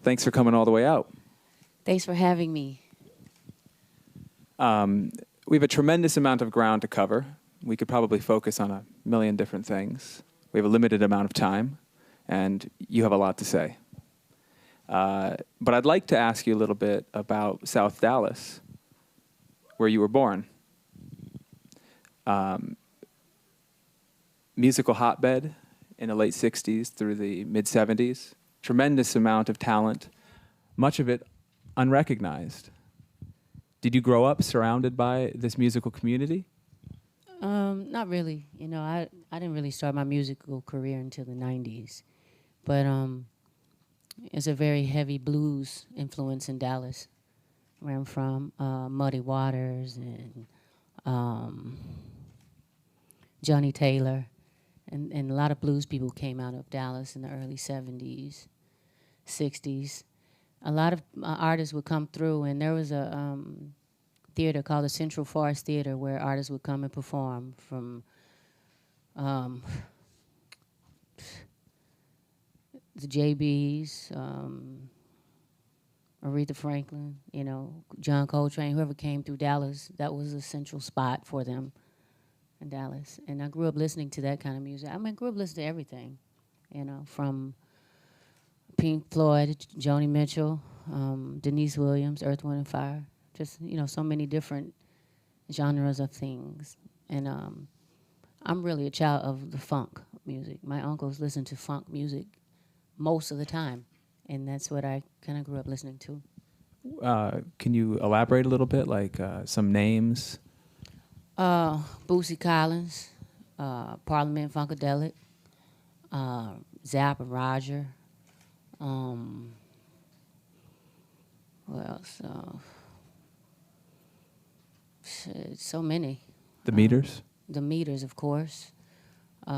Thanks for coming all the way out. Thanks for having me. We have a tremendous amount of ground to cover. We could probably focus on a million different things. We have a limited amount of time, and you have a lot to say. But I'd like to ask you a little bit about South Dallas, where you were born. Musical hotbed in the late 60s through the mid-70s. Tremendous amount of talent, much of it unrecognized. Did you grow up surrounded by this musical community? Not really. You know, I didn't really start my musical career until the 90s. But it's a very heavy blues influence in Dallas, where I'm from. Muddy Waters and Johnny Taylor. And a lot of blues people came out of Dallas in the early 70s, 60s. A lot of artists would come through, and there was a theater called the Central Forest Theater where artists would come and perform from the JBs, Aretha Franklin, you know, John Coltrane, whoever came through Dallas. That was a central spot for them in Dallas. And I grew up listening to that kind of music. I grew up listening to everything, you know, from Pink Floyd, Joni Mitchell, Denise Williams, Earth, Wind and Fire. Just, you know, so many different genres of things. And I'm really a child of the funk music. My uncles listened to funk music most of the time, and that's what I kind of grew up listening to. Can you elaborate a little bit, like some names? Bootsy Collins, Parliament Funkadelic, Zapp and Roger. What else? So many. The Meters? The Meters, of course. So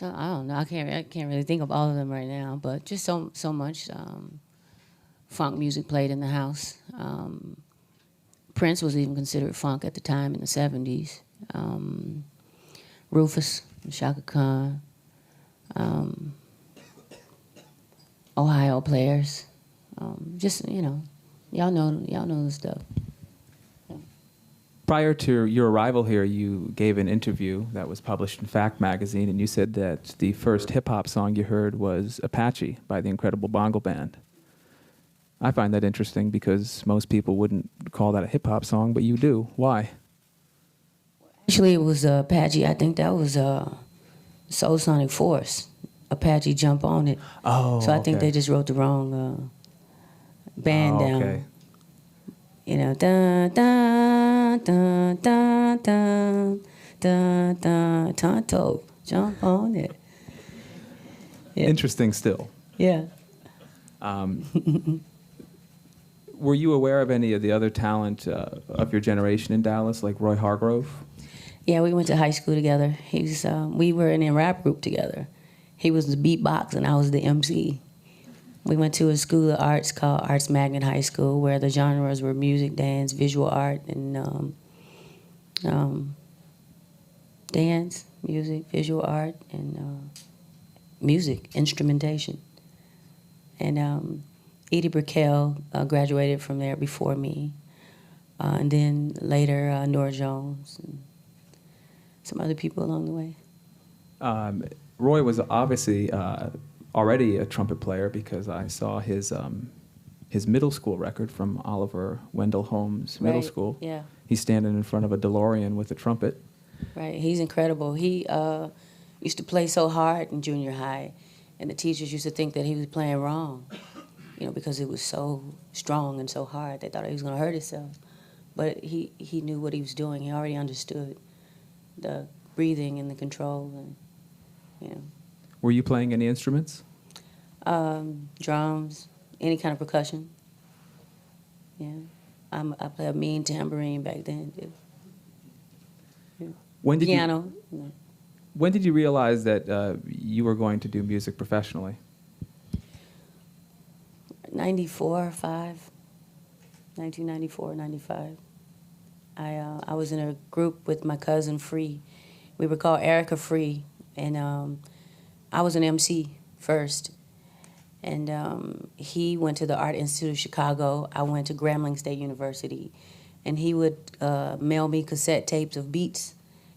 I don't know. I can't really think of all of them right now, but just so much funk music played in the house. Prince was even considered funk at the time in the 70s. Rufus, Shaka Khan, Ohio players. Just, you know, y'all know the stuff. Yeah. Prior to your arrival here, you gave an interview that was published in Fact magazine, and you said that the first hip-hop song you heard was Apache by the Incredible Bongo Band. I find that interesting because most people wouldn't call that a hip-hop song, but you do. Why? Actually, it was Apache. I think that was Soul Sonic Force. Apache Jump On It. Oh, so I think they just wrote the wrong band down. Okay. You know, dun dun dun dun dun dun dun Tonto, jump on it. Yeah. Interesting still. Yeah. Were you aware of any of the other talent of your generation in Dallas, like Roy Hargrove? Yeah, we went to high school together. He's we were in a rap group together. He was the beatbox and I was the MC. We went to a school of arts called Arts Magnet High School, where the genres were music, dance, visual art, and dance, music, visual art, and music, instrumentation. And Edie Brickell graduated from there before me. And then later, Nora Jones and some other people along the way. Roy was obviously already a trumpet player because I saw his middle school record from Oliver Wendell Holmes Middle School. Yeah. He's standing in front of a DeLorean with a trumpet. Right, he's incredible. He used to play so hard in junior high, and the teachers used to think that he was playing wrong, you know, because it was so strong and so hard. They thought he was going to hurt himself. But he knew what he was doing. He already understood the breathing and the control, and, you know. Were you playing any instruments? Drums, any kind of percussion. Yeah, I played a mean tambourine back then. Too. Yeah. Piano. When did you realize that you were going to do music professionally? 94, 5. 1994, 95. I was in a group with my cousin Free. We were called Erykah Free, and I was an MC first, And he went to the Art Institute of Chicago. I went to Grambling State University. And he would mail me cassette tapes of beats,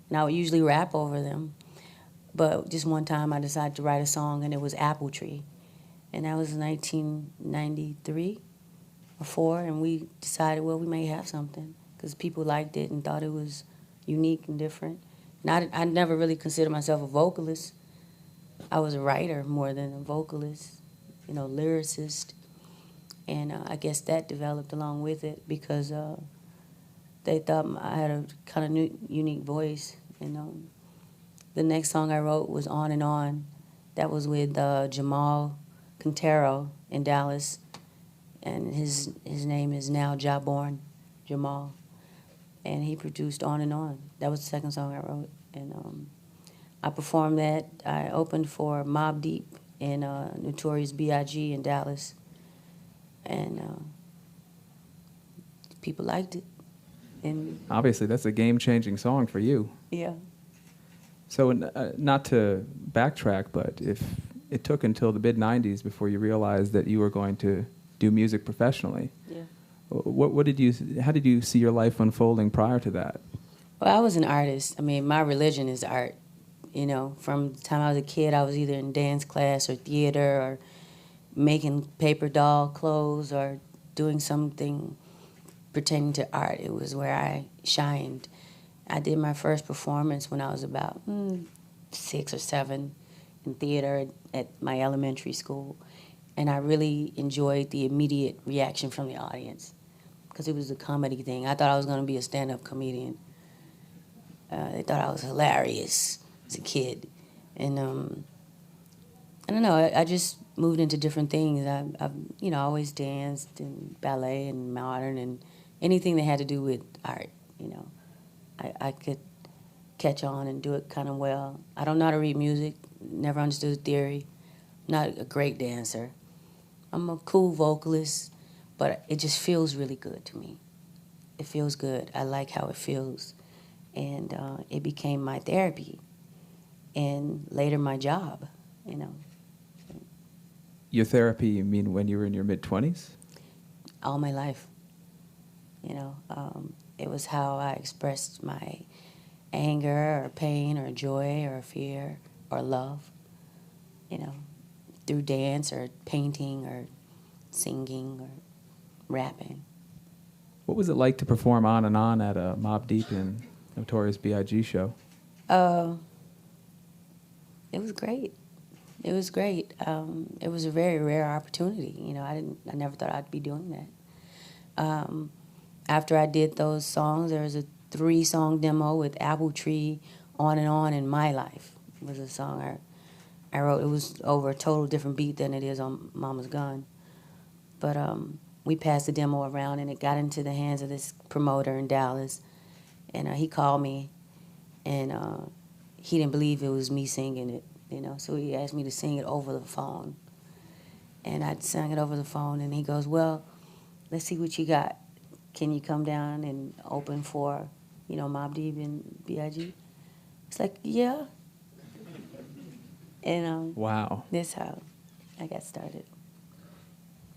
and I would usually rap over them. But just one time I decided to write a song, and it was Apple Tree. And that was 1993 or 4, and we decided, well, we may have something, because people liked it and thought it was unique and different. And I never really considered myself a vocalist. I was a writer more than a vocalist, lyricist. And I guess that developed along with it, because they thought I had a kind of unique voice. And the next song I wrote was On and On. That was with Jamal Quintero in Dallas, and his name is now Jaborn Jamal, and he produced On and On. That was the second song I wrote, and I performed that. I opened for Mobb Deep and Notorious B.I.G. in Dallas, and people liked it. And obviously, that's a game-changing song for you. yeah. So, not to backtrack, but if it took until the mid-'90s before you realized that you were going to do music professionally, Yeah. How did you see your life unfolding prior to that? Well, I was an artist. I mean, my religion is art. From the time I was a kid, I was either in dance class or theater or making paper doll clothes or doing something pertaining to art. It was where I shined. I did my first performance when I was about 6 or 7 in theater at my elementary school. And I really enjoyed the immediate reaction from the audience, because it was a comedy thing. I thought I was going to be a stand-up comedian. They thought I was hilarious as a kid. And I don't know, I just moved into different things. I've always danced and ballet and modern and anything that had to do with art, I could catch on and do it kind of well. I don't know how to read music, never understood the theory, not a great dancer. I'm a cool vocalist, but it just feels really good to me. It feels good. I like how it feels. And it became my therapy and later my job, Your therapy, you mean when you were in your mid-20s? all my life. It was how I expressed my anger or pain or joy or fear or love, through dance or painting or singing or rapping. What was it like to perform On and On at a Mobb Deep and Notorious B.I.G. show? It was great. It was great. It was a very rare opportunity. I never thought I'd be doing that. After I did those songs, there was a 3-song demo with Apple Tree, On and My Life was a song I wrote. It was over a total different beat than it is on Mama's Gun. But we passed the demo around, and it got into the hands of this promoter in Dallas. And he called me, and he didn't believe it was me singing it, so he asked me to sing it over the phone. And I sang it over the phone, and he goes, well, let's see what you got. Can you come down and open for, Mobb Deep and B.I.G.? It's like, yeah. And Wow. that's how I got started.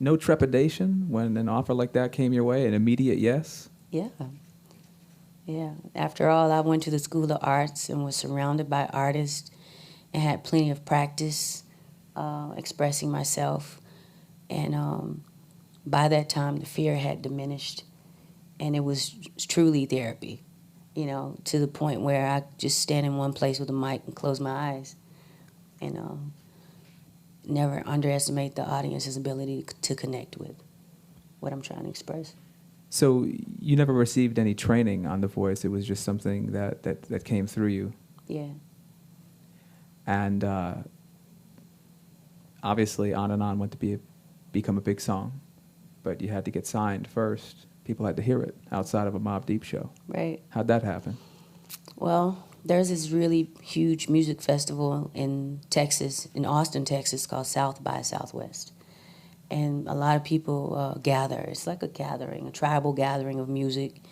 No trepidation when an offer like that came your way, an immediate yes? Yeah. Yeah. After all, I went to the School of Arts and was surrounded by artists and had plenty of practice expressing myself. And by that time, the fear had diminished, and it was truly therapy, to the point where I just stand in one place with a mic and close my eyes. And never underestimate the audience's ability to connect with what I'm trying to express. So you never received any training on the voice. It was just something that came through you. Yeah. And obviously, On and On went to become a big song, but you had to get signed first. People had to hear it outside of a Mobb Deep show. Right. How'd that happen? Well, there's this really huge music festival in Texas, in Austin, Texas, called South by Southwest. And a lot of people gather. It's like a gathering, a tribal gathering of music.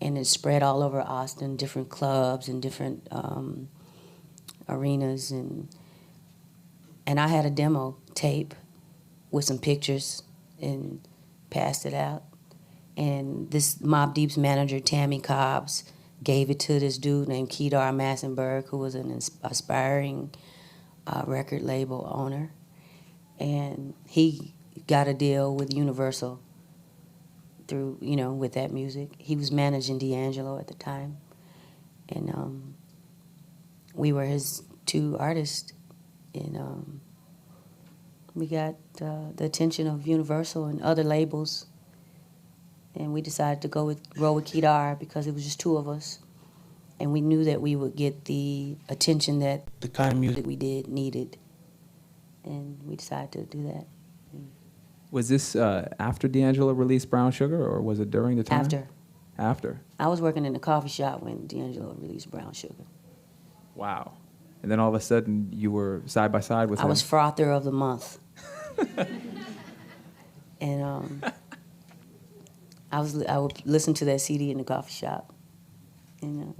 And it's spread all over Austin, different clubs and different arenas. And I had a demo tape, with some pictures and passed it out. And this Mobb Deep's manager, Tammy Cobbs, gave it to this dude named Kedar Massenberg, who was an aspiring record label owner. And he got a deal with Universal through, with that music. He was managing D'Angelo at the time. And we were his two artists. And we got the attention of Universal and other labels. And we decided to roll with Kedar because it was just two of us. And we knew that we would get the attention that the kind of music we did needed. And we decided to do that. Was this after D'Angelo released Brown Sugar, or was it during the time? After. After. I was working in the coffee shop when D'Angelo released Brown Sugar. Wow. And then all of a sudden you were side by side with him. I was frother of the month. And I would listen to that CD in the coffee shop. And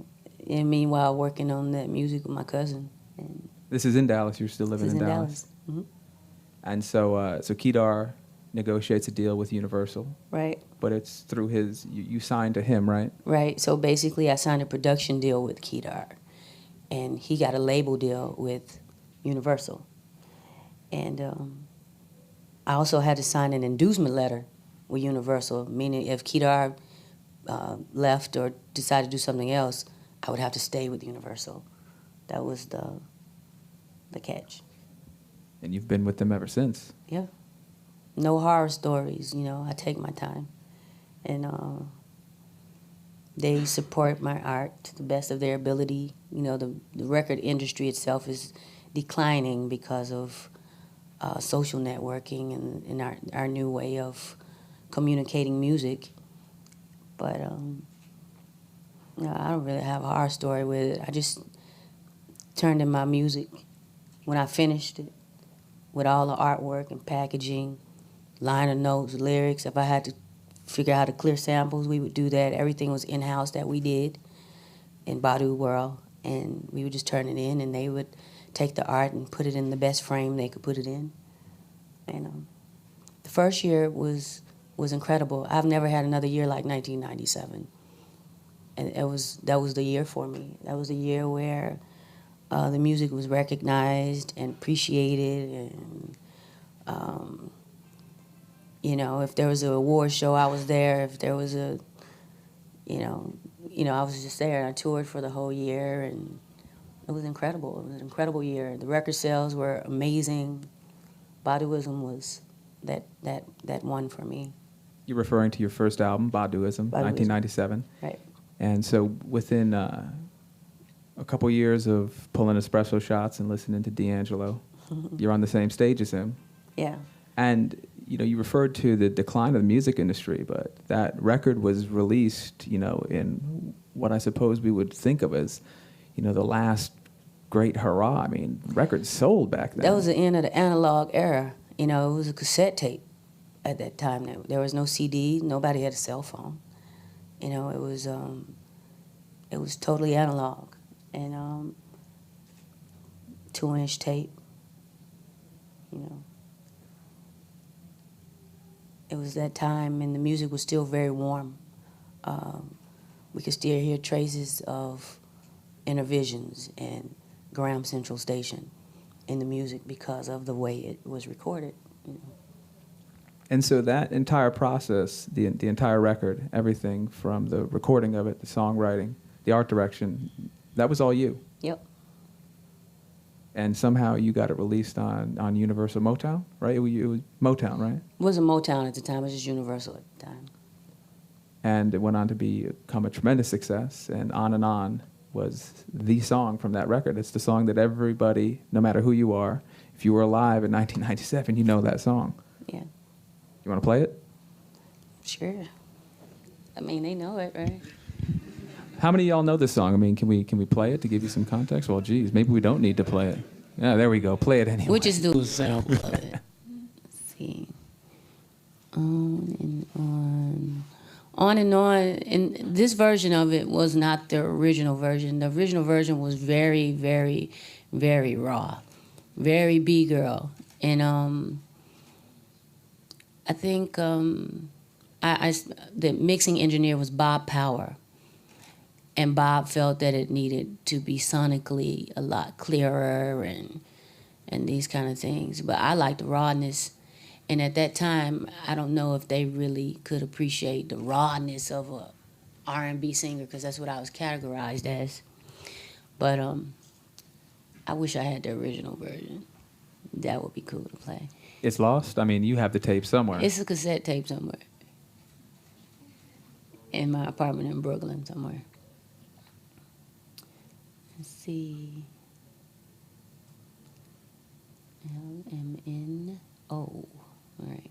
meanwhile working on that music with my cousin. And this is in Dallas. You're still living in Dallas. Mm-hmm. And so Kedar negotiates a deal with Universal. Right. But it's through you signed to him, right? Right. So basically I signed a production deal with Kedar. And he got a label deal with Universal. And I also had to sign an inducement letter with Universal, meaning if Kedar left or decided to do something else, I would have to stay with Universal. That was the catch. And you've been with them ever since. Yeah. No horror stories, I take my time. And they support my art to the best of their ability. The record industry itself is declining because of social networking and our new way of communicating music. But I don't really have a horror story with it. I just turned in my music when I finished it with all the artwork and packaging, liner notes, lyrics. If I had to figure out how to clear samples, we would do that. Everything was in-house that we did in Badu World. And we would just turn it in, and they would take the art and put it in the best frame they could put it in. And the first year was incredible. I've never had another year like 1997. And that was the year for me. That was the year where the music was recognized and appreciated. And, if there was an award show, I was there. If there was I was just there. I toured for the whole year, and it was incredible. It was an incredible year. The record sales were amazing. Baduism was that one for me. You're referring to your first album, Baduism, 1997. Right. And so within a couple years of pulling espresso shots and listening to D'Angelo, you're on the same stage as him. Yeah. And you referred to the decline of the music industry, but that record was released, in what I suppose we would think of as, the last great hurrah. I mean, records sold back then. That was the end of the analog era. It was a cassette tape at that time. There was no CD. Nobody had a cell phone. It was totally analog. And 2-inch tape, It was that time, and the music was still very warm. We could still hear traces of Intervisions and Graham Central Station in the music because of the way it was recorded. And so that entire process, the entire record, everything from the recording of it, the songwriting, the art direction, that was all you. Yep. And somehow you got it released on Universal Motown, right? It was Motown, right? It wasn't Motown at the time. It was just Universal at the time. And it went on to become a tremendous success. And On was the song from that record. It's the song that everybody, no matter who you are, if you were alive in 1997, you know that song. Yeah. You want to play it? Sure. I mean, they know it, right? How many of y'all know this song? I mean, can we play it to give you some context? Well, geez, maybe we don't need to play it. Yeah, there we go. Play it anyway. We'll just do a sample of it. Let's see. On and on. On and on. And this version of it was not the original version. The original version was very, very, very raw. Very B-girl. And I think the mixing engineer was Bob Power, and Bob felt that it needed to be sonically a lot clearer and these kind of things. But I like the rawness, and at that time, I don't know if they really could appreciate the rawness of a R&B singer, because that's what I was categorized as. But I wish I had the original version. That would be cool to play. It's lost? I mean, you have the tape somewhere. It's a cassette tape somewhere in my apartment in Brooklyn somewhere. Let's see. LMNO. All right.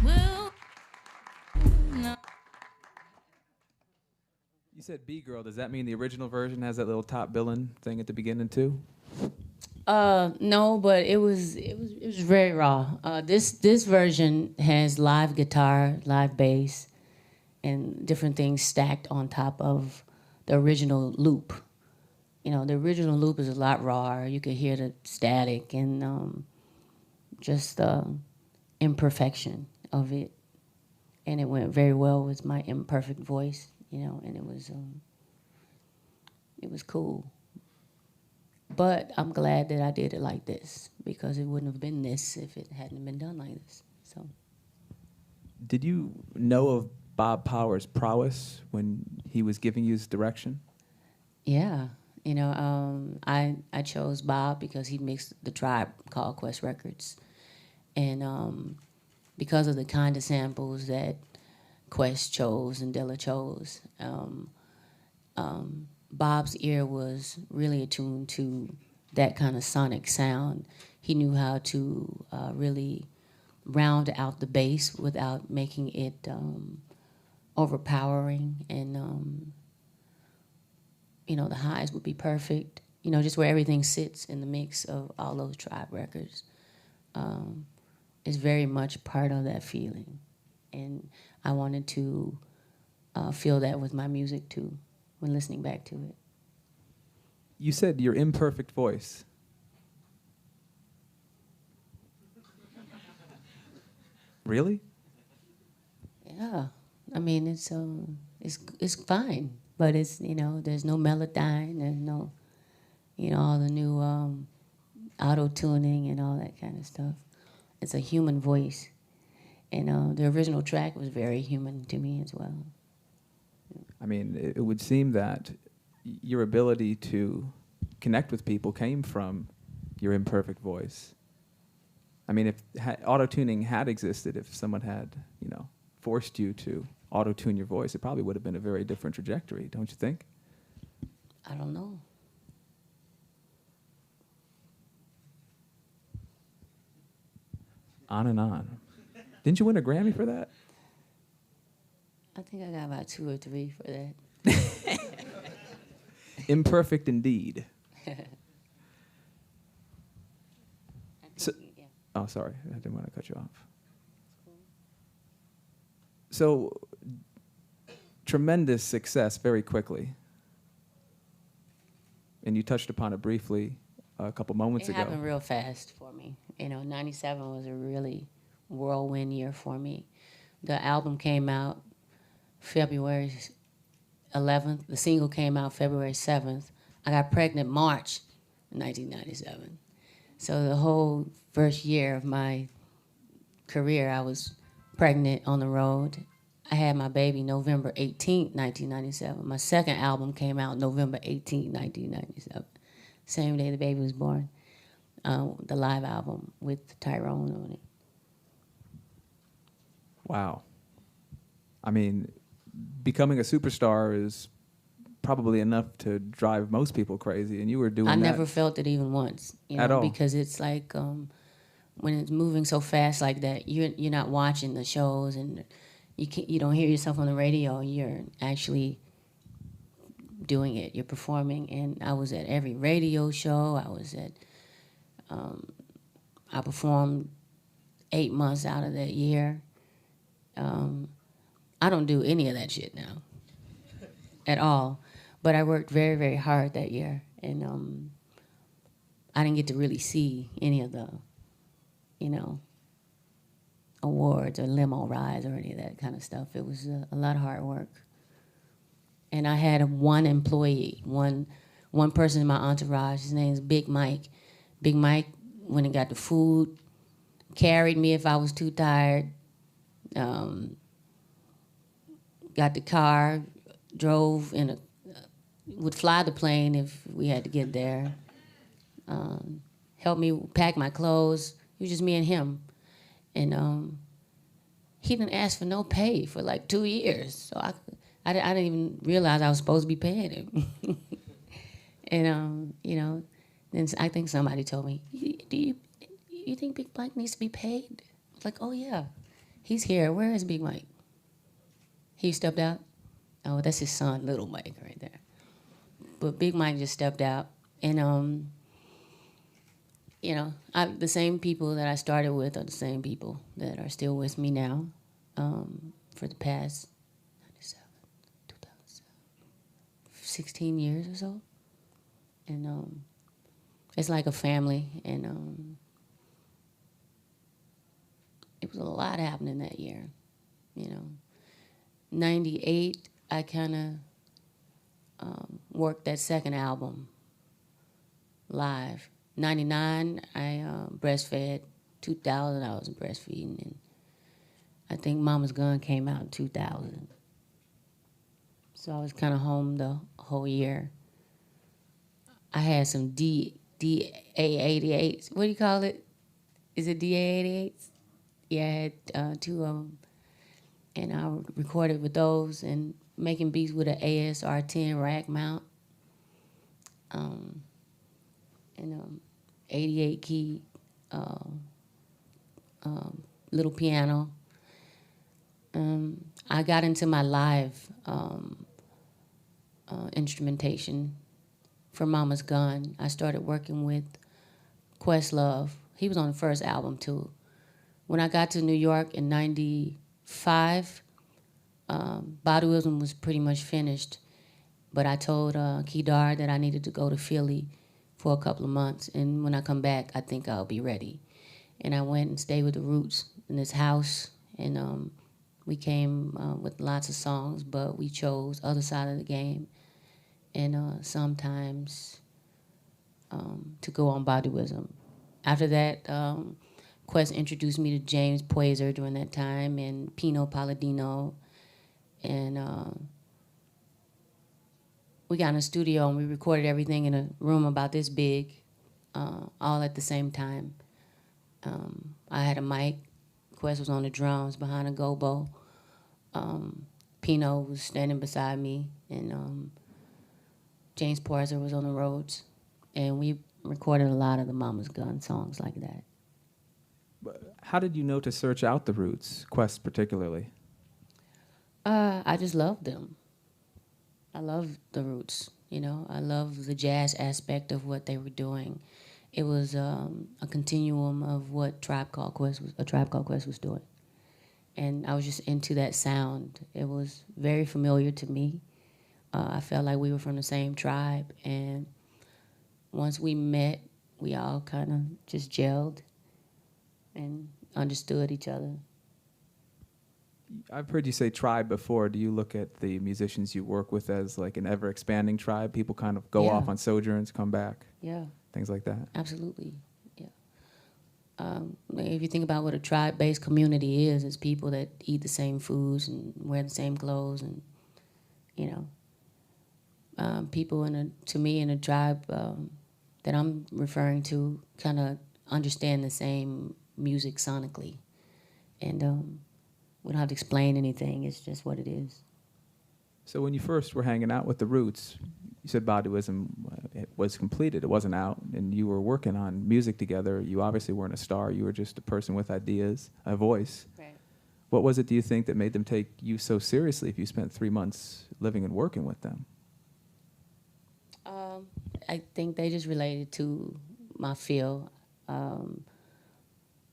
Well, no. You said B girl. Does that mean the original version has that little top billing thing at the beginning too? No, but it was very raw. This version has live guitar, live bass, and different things stacked on top of the original loop. You know, the original loop is a lot rawer. You could hear the static and just the imperfection of it, and it went very well with my imperfect voice. You know, and it was cool. But I'm glad that I did it like this, because it wouldn't have been this if it hadn't been done like this. So Did you know of Bob Power's prowess when he was giving you his direction? yeah, you know, I chose Bob because he mixed the Tribe Called Quest Records, and because of the kind of samples that Quest chose and Dilla chose, Bob's ear was really attuned to that kind of sonic sound. He knew how to really round out the bass without making it overpowering, and you know, the highs would be perfect. You know, just where everything sits in the mix of all those Tribe records is very much part of that feeling, and I wanted to feel that with my music too when listening back to it. You said your imperfect voice. Really? Yeah, I mean it's fine, but it's, you know, there's no melodyne, there's no, you know, all the new auto tuning and all that kind of stuff. It's a human voice, and the original track was very human to me as well. I mean, it would seem that your ability to connect with people came from your imperfect voice. I mean, if auto-tuning had existed, if someone had, you know, forced you to auto-tune your voice, it probably would have been a very different trajectory, don't you think? I don't know. On and on. Didn't you win a Grammy for that? I think I got about 2 or 3 for that. Imperfect indeed. I So- think, yeah. Oh, sorry, I didn't want to cut you off. So, tremendous success very quickly. And you touched upon it briefly a couple moments It ago. happened real fast for me. You know, '97 was a really whirlwind year for me. The album came out February 11th. The single came out February 7th. I got pregnant March 1997. So the whole first year of my career, I was pregnant on the road. I had my baby November 18th, 1997. My second album came out November 18th, 1997. Same day the baby was born. The live album with Tyrone on it. Wow. I mean, becoming a superstar is probably enough to drive most people crazy, and you were doing I that. never felt it even once, At all. because it's like when it's moving so fast like that, you're not watching the shows, and you don't hear yourself on the radio. You're actually doing it. You're performing, and I was at every radio show. I performed 8 months out of that year. I don't do any of that shit now, at all. But I worked very, very hard that year, and I didn't get to really see any of the, awards or limo rides or any of that kind of stuff. It was a lot of hard work. And I had one employee, one person in my entourage. His name is Big Mike. Big Mike went and got the food, carried me if I was too tired, got the car, drove would fly the plane if we had to get there, helped me pack my clothes. It was just me and him. And he didn't ask for no pay for like 2 years. So I didn't even realize I was supposed to be paying him. And, then I think somebody told me, do you think Big Mike needs to be paid? I was like, oh, yeah. He's here. Where is Big Mike? He stepped out. Oh, that's his son, Little Mike, right there. But Big Mike just stepped out. And, the same people that I started with are the same people that are still with me now for the past 16 years or so. And it's like a family. And it was a lot happening that year, 98, I kind of worked that second album live. 99, I breastfed. 2000, I was breastfeeding. And I think Mama's Gun came out in 2000. So I was kind of home the whole year. I had some DA88s. What do you call it? Is it DA88s? Yeah, I had 2 of them. And I recorded with those and making beats with an ASR-10 rack mount. And 88 key little piano. I got into my live instrumentation for Mama's Gun. I started working with Questlove. He was on the first album too. When I got to New York in 95, Baduism was pretty much finished. But I told Kedar that I needed to go to Philly for a couple of months. And when I come back, I think I'll be ready. And I went and stayed with the Roots in this house. And we came with lots of songs, but we chose Other Side of the Game. And sometimes to go on Baduism. After that, Quest introduced me to James Poyser during that time and Pino Palladino. And we got in a studio and we recorded everything in a room about this big, all at the same time. I had a mic. Quest was on the drums behind a gobo. Pino was standing beside me, and James Poyser was on the Rhodes. And we recorded a lot of the Mama's Gun songs like that. But how did you know to search out the Roots, Quest particularly? I just loved them. I loved the Roots, I loved the jazz aspect of what they were doing. It was a continuum of what A Tribe Called Quest was doing. And I was just into that sound. It was very familiar to me. I felt like we were from the same tribe. And once we met, we all kind of just gelled and understood each other. I've heard you say tribe before. Do you look at the musicians you work with as like an ever-expanding tribe? People kind of go Yeah. off on sojourns, come back, Yeah, things like that. absolutely. Yeah. If you think about what a tribe-based community is, it's people that eat the same foods and wear the same clothes, and you know, people to me in a tribe that I'm referring to kind of understand the same music sonically, and we don't have to explain anything. It's just what it is. So when you first were hanging out with the Roots, you said Baduism it was completed. It wasn't out, and you were working on music together. You obviously weren't a star. You were just a person with ideas, a voice. Right. What was it, do you think, that made them take you so seriously if you spent 3 months living and working with them? I think they just related to my feel.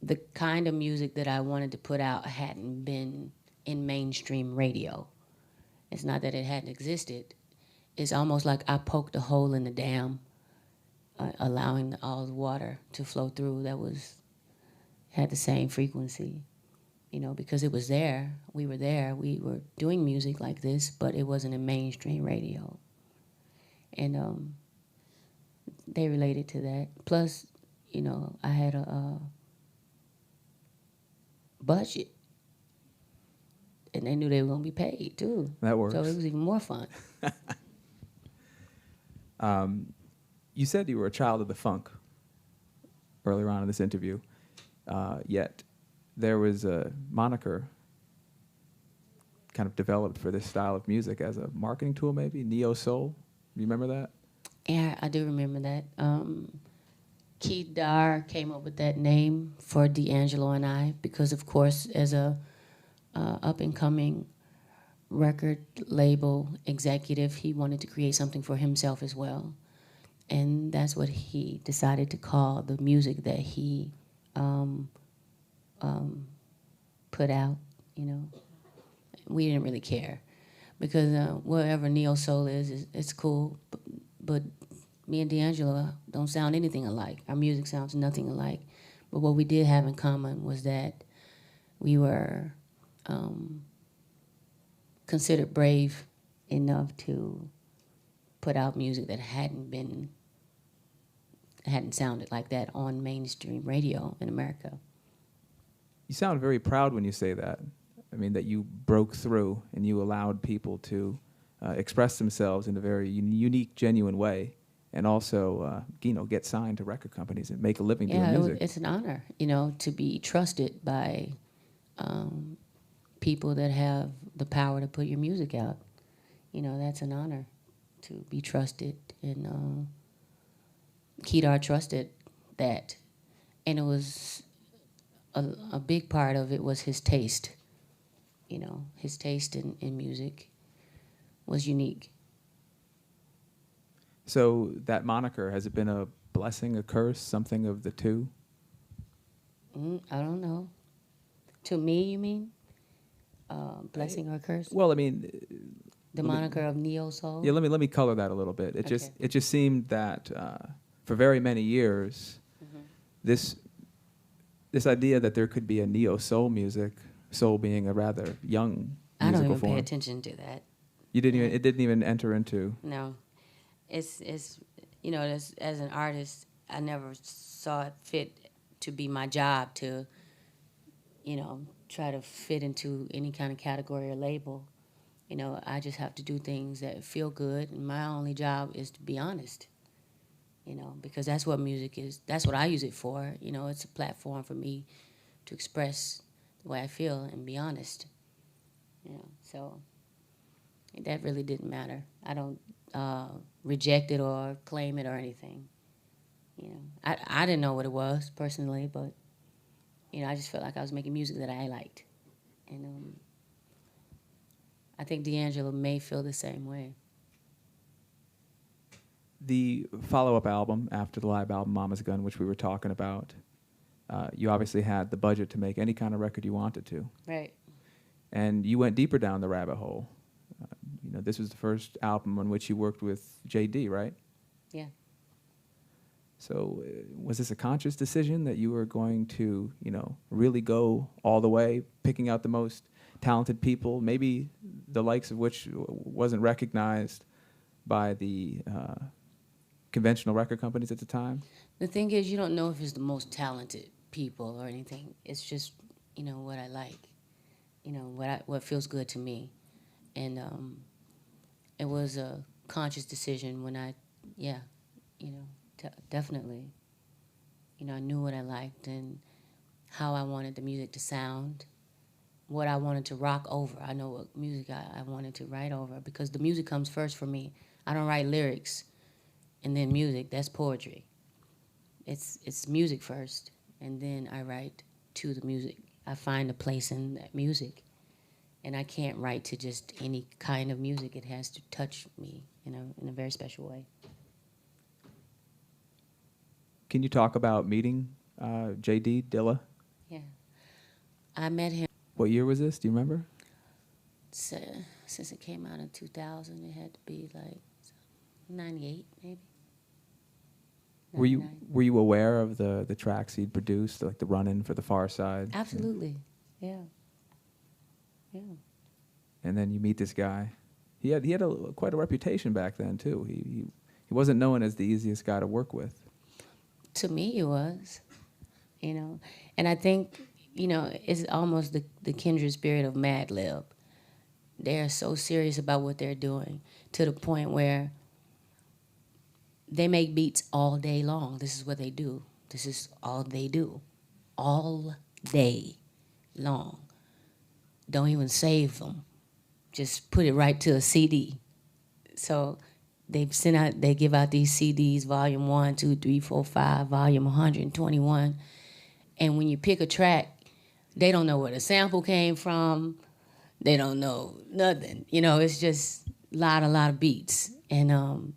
The kind of music that I wanted to put out hadn't been in mainstream radio. It's not that it hadn't existed. It's almost like I poked a hole in the dam, allowing all the water to flow through that had the same frequency, because it was there. We were there. We were doing music like this, but it wasn't in mainstream radio. And they related to that. Plus, I had a budget, and they knew they were going to be paid too. That works. So it was even more fun. You said you were a child of the funk earlier on in this interview, yet there was a moniker kind of developed for this style of music as a marketing tool, maybe, neo-soul. You remember that? Yeah, I do remember that. Keith Dar came up with that name for D'Angelo and I because, of course, as a up-and-coming record label executive, he wanted to create something for himself as well. And that's what he decided to call the music that he put out, We didn't really care because whatever neo-soul is, it's cool, but me and D'Angelo don't sound anything alike. Our music sounds nothing alike. But what we did have in common was that we were considered brave enough to put out music that hadn't sounded like that on mainstream radio in America. You sound very proud when you say that. I mean, that you broke through and you allowed people to express themselves in a very unique, genuine way, and also, get signed to record companies and make a living doing music. It's an honor, to be trusted by people that have the power to put your music out. That's an honor to be trusted, and Kedar trusted that, and it was a big part of it was his taste. His taste in music was unique. So that moniker, has it been a blessing, a curse, something of the two? I don't know. To me, you mean? Blessing or curse? Well, I mean, The moniker of neo soul. yeah. Let me color that a little bit. It Okay. just seemed that for very many years, this idea that there could be a neo soul music, soul being a rather young I don't musical even form. pay attention to that. You didn't even. It didn't even enter into. No, it's as an artist, I never saw it fit to be my job to, try to fit into any kind of category or label. I just have to do things that feel good, and my only job is to be honest. Because that's what music is. That's what I use it for. It's a platform for me to express the way I feel and be honest. So that really didn't matter. I don't reject it or claim it or anything. I didn't know what it was personally, but I just felt like I was making music that I liked, and I think D'Angelo may feel the same way. The follow-up album after the live album Mama's Gun, which we were talking about, you obviously had the budget to make any kind of record you wanted to. Right. And you went deeper down the rabbit hole. This was the first album on which you worked with J.D., right? Yeah. So was this a conscious decision that you were going to, really go all the way, picking out the most talented people, maybe the likes of which wasn't recognized by the conventional record companies at the time? The thing is, you don't know if it's the most talented people or anything. It's just, what I like, what feels good to me. And it was a conscious decision when yeah, definitely. I knew what I liked and how I wanted the music to sound, what I wanted to rock over. I know what music I wanted to write over because the music comes first for me. I don't write lyrics and then music. That's poetry. It's music first, and then I write to the music. I find a place in that music, and I can't write to just any kind of music. It has to touch me, in a very special way. Can you talk about meeting J.D. Dilla? Yeah, I met him. What year was this? Do you remember? Since it came out in 2000, it had to be like 98, maybe. Were you 99. were you aware of the tracks he'd produced, like the Run-In for the Far Side? Absolutely, yeah. And then you meet this guy. He had quite a reputation back then too. He wasn't known as the easiest guy to work with. To me, it was, and I think, it's almost the kindred spirit of Mad Lib. They're so serious about what they're doing to the point where they make beats all day long. This is what they do. This is all they do. All day long. Don't even save them. Just put it right to a CD. So they give out these CDs, volume 1, 2, 3, 4, 5, volume 121. And when you pick a track, they don't know where the sample came from. They don't know nothing. It's just a lot of beats. And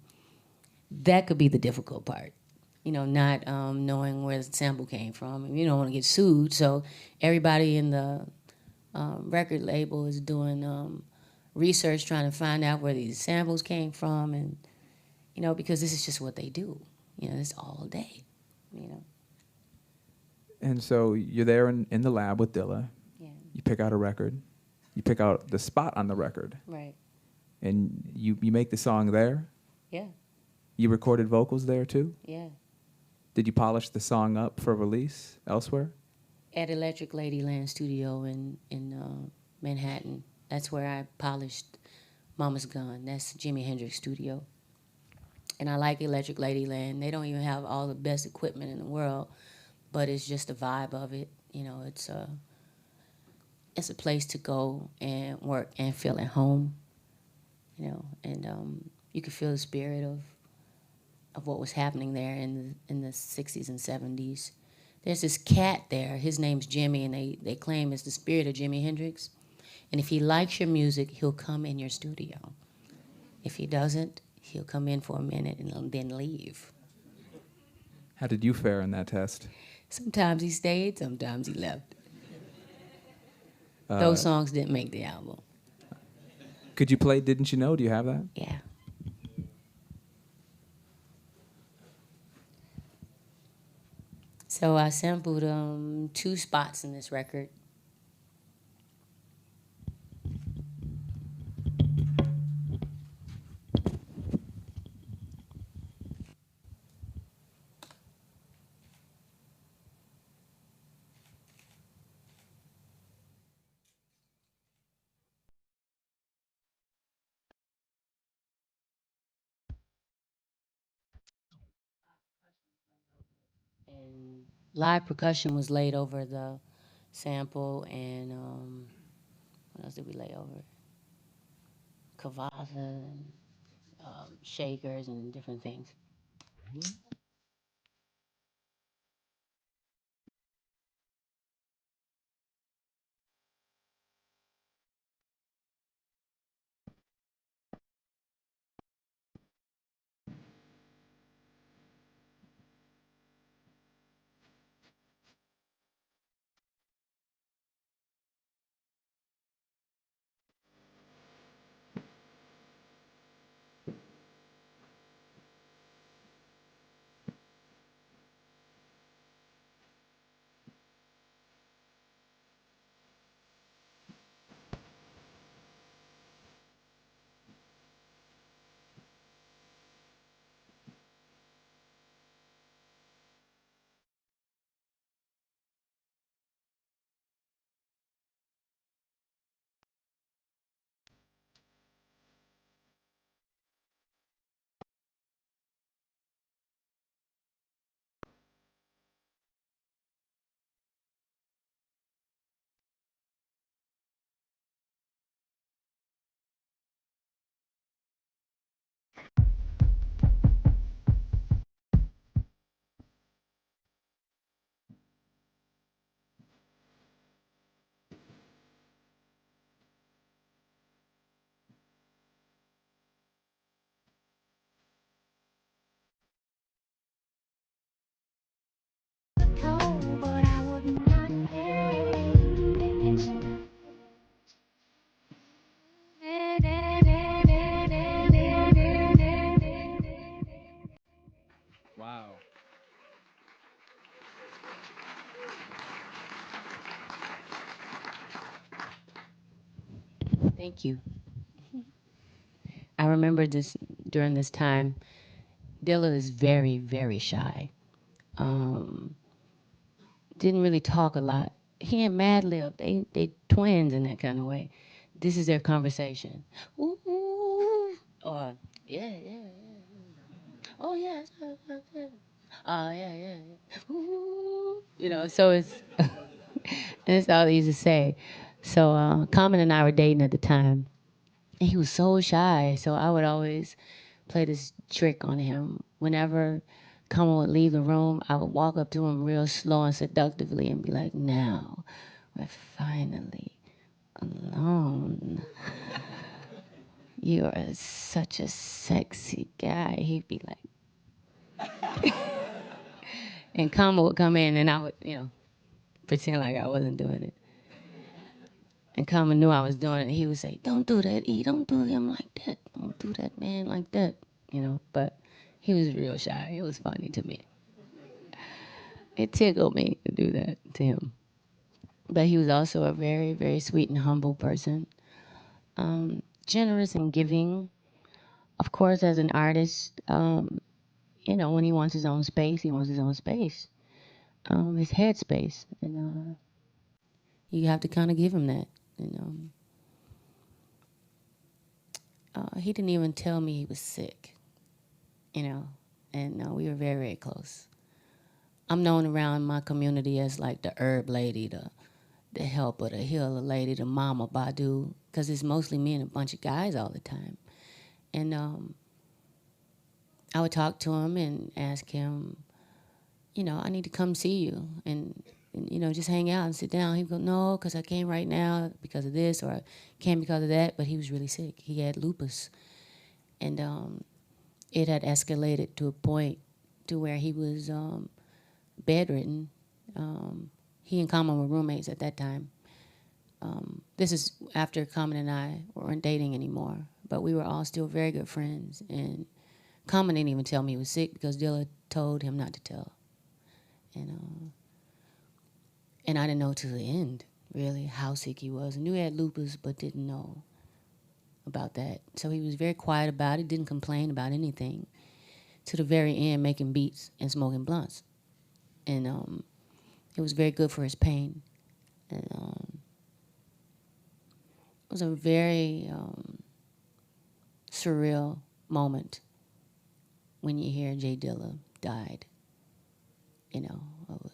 that could be the difficult part. Not knowing where the sample came from. And you don't want to get sued. So everybody in the record label is doing research trying to find out where these samples came from. And, because this is just what they do. It's all day, And so you're there in the lab with Dilla. Yeah. You pick out a record. You pick out the spot on the record. Right. And you make the song there. Yeah. You recorded vocals there too? Yeah. Did you polish the song up for release elsewhere? At Electric Ladyland Studio in Manhattan. That's where I polished Mama's Gun. That's Jimi Hendrix Studio. And I like Electric Ladyland. They don't even have all the best equipment in the world, but it's just the vibe of it. It's a place to go and work and feel at home. And you could feel the spirit of what was happening there in the 60s and 70s. There's this cat there. His name's Jimmy, and they claim it's the spirit of Jimi Hendrix. And if he likes your music, he'll come in your studio. If he doesn't, he'll come in for a minute and then leave. How did you fare in that test? Sometimes he stayed, sometimes he left. Those songs didn't make the album. Could you play Didn't You Know? Do you have that? Yeah. So I sampled 2 spots in this record. And live percussion was laid over the sample, and what else did we lay over? Kavaza and shakers and different things. Thank you. I remember this during this time. Dilla is very, very shy. Um, didn't really talk a lot. He and Madlib, they twins in that kind of way. This is their conversation. Ooh, ooh. Or yeah, yeah, oh yeah, oh yeah, yeah, yeah. Ooh. You know, so it's that's all they used to say. So Common and I were dating at the time, and he was so shy. So I would always play this trick on him. Whenever Common would leave the room, I would walk up to him real slow and seductively and be like, "Now we're finally alone. You are such a sexy guy." He'd be like, and Common would come in, and I would, pretend like I wasn't doing it. And Common knew I was doing it. He would say, "Don't do that, E. Don't do him like that. Don't do that man like that." But he was real shy. It was funny to me. It tickled me to do that to him. But he was also a very, very sweet and humble person. Generous and giving. Of course, as an artist, when he wants his own space, he wants his own space, his head space. And you have to kind of give him that. And he didn't even tell me he was sick, and we were very, very close. I'm known around my community as like the herb lady, the helper, the healer lady, the mama Badu, because it's mostly me and a bunch of guys all the time. And I would talk to him and ask him, I need to come see you and just hang out and sit down. He'd go, no, because I came right now because of this, or I came because of that. But he was really sick. He had lupus. And it had escalated to a point to where he was bedridden. He and Common were roommates at that time. This is after Common and I weren't dating anymore, but we were all still very good friends. And Common didn't even tell me he was sick because Dilla told him not to tell. And I didn't know till the end, really, how sick he was. I knew he had lupus, but didn't know about that. So he was very quiet about it, didn't complain about anything, to the very end, making beats and smoking blunts. And it was very good for his pain. And it was a very surreal moment when you hear Jay Dilla died. It was,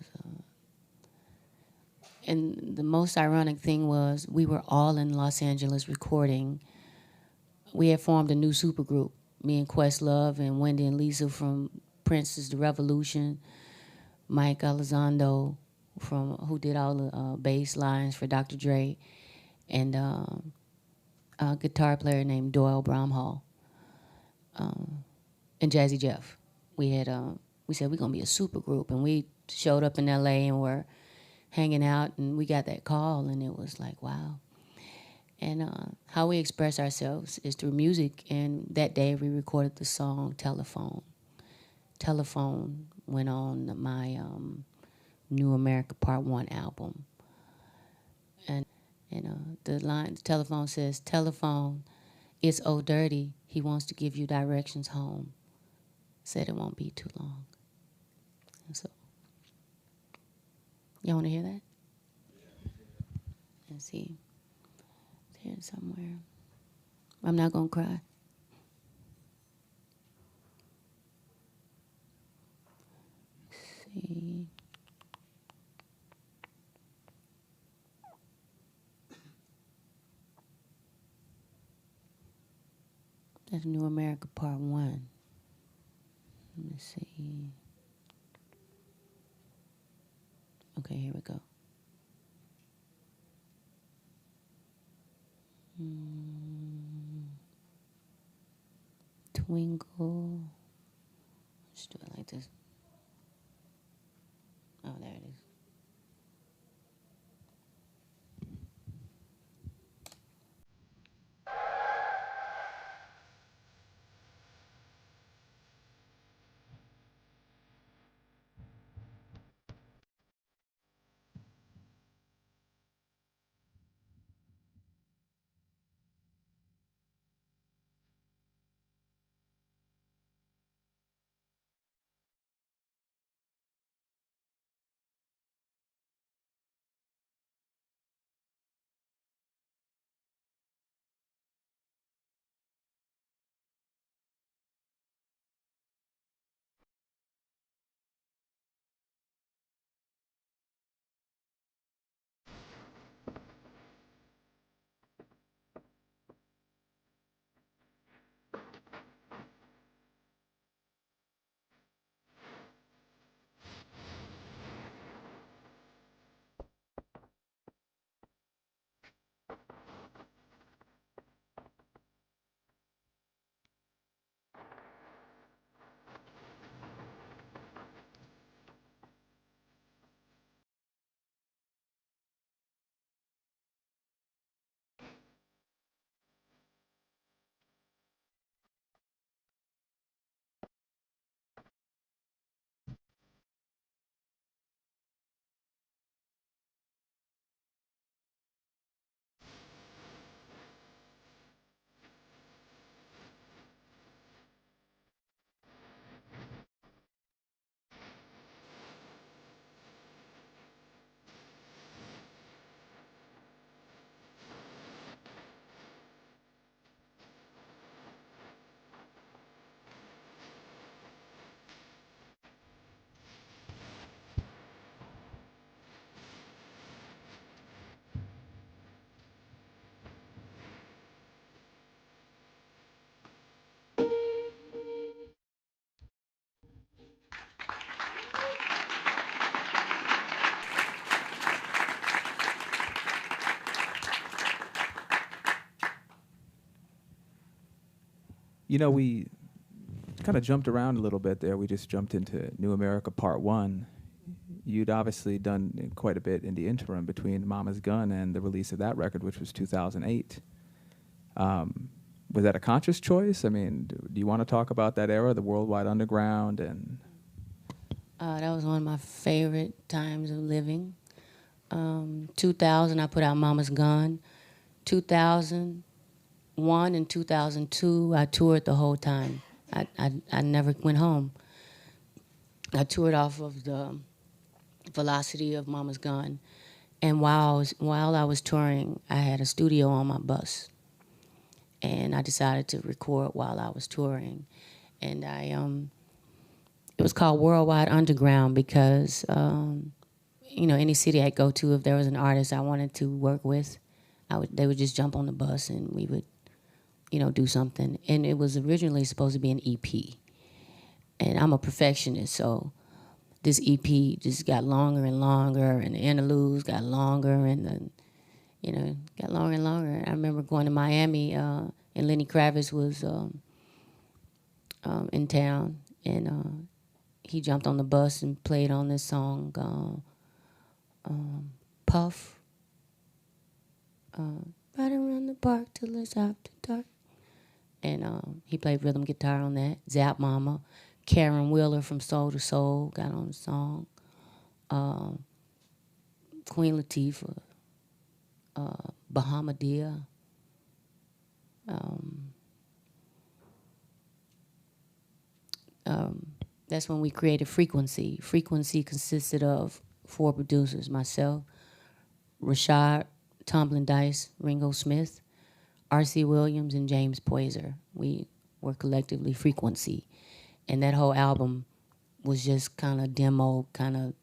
and the most ironic thing was we were all in Los Angeles recording. We had formed a new supergroup, me and Questlove and Wendy and Lisa from Prince's The Revolution, Mike Elizondo who did all the bass lines for Dr. Dre, and a guitar player named Doyle Bromhall, and Jazzy Jeff. We said we're gonna be a super group, and we showed up in LA and were hanging out, and we got that call, and it was like, wow. And how we express ourselves is through music, and that day we recorded the song Telephone. Telephone went on my New America Part 1 album. And the telephone says, "Telephone, it's old dirty. He wants to give you directions home. Said it won't be too long." And so, y'all want to hear that? Let's see. It's here somewhere. I'm not going to cry. Let's see. That's New America Part 1. Let me see. Okay, here we go. Twinkle. Let's do it like this. Oh, there it is. You know, we kind of jumped around a little bit there. We just jumped into New America Part 1. You'd obviously done quite a bit in the interim between Mama's Gun and the release of that record, which was 2008. Um, was that a conscious choice? I mean, do you want to talk about that era, the Worldwide Underground, and That was one of my favorite times of living. 2000, I put out Mama's Gun. 2001 and 2002, I toured the whole time. I never went home. I toured off of the velocity of Mama's Gun. And while I was touring, I had a studio on my bus. And I decided to record while I was touring. And it was called Worldwide Underground because, any city I'd go to, if there was an artist I wanted to work with, they would just jump on the bus and we would, do something. And it was originally supposed to be an EP. And I'm a perfectionist, so this EP just got longer and longer, and the interludes got longer, and then, got longer and longer. I remember going to Miami, and Lenny Kravitz was in town, and he jumped on the bus and played on this song, Puff. Right around the park till it's after dark. And he played rhythm guitar on that. Zap Mama. Karen Wheeler from Soul to Soul got on the song. Queen Latifah. Bahamadia. That's when we created Frequency. Frequency consisted of 4 producers, myself, Rashad, Tomlin Dice, Ringo Smith, R.C. Williams, and James Poyser. We were collectively Frequency. And that whole album was just kind of demo, kind of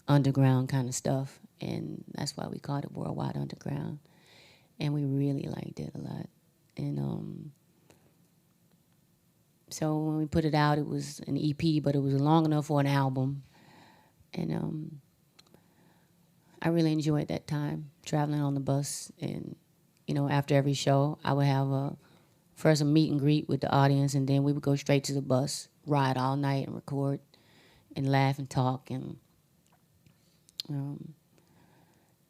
underground kind of stuff. And that's why we called it Worldwide Underground. And we really liked it a lot. And so when we put it out, it was an EP, but it was long enough for an album. And I really enjoyed that time, traveling on the bus. And, after every show, I would have first a meet and greet with the audience, and then we would go straight to the bus, ride all night and record and laugh and talk. And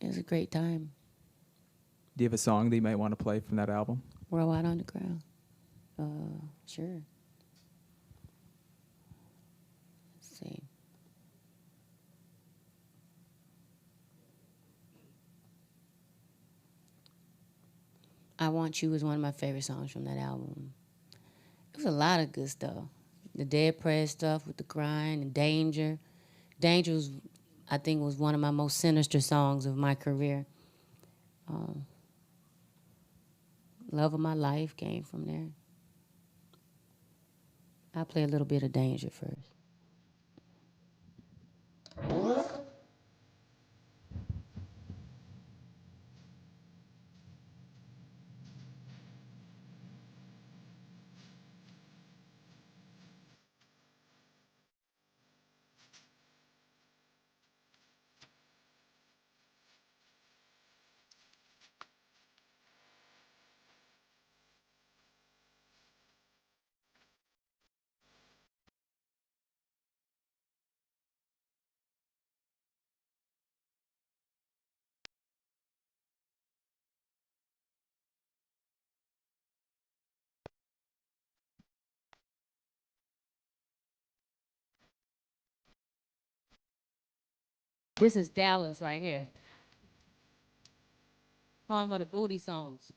it was a great time. do you have a song that you might want to play from that album? Worldwide Underground. Sure. Let's see. I Want You was one of my favorite songs from that album. It was a lot of good stuff. The Dead Prez stuff with the grind and Danger. Danger was, I think, was one of my most sinister songs of my career. Love of My Life came from there. I'll play a little bit of Danger first. This is Dallas right here. Calling for the booty songs.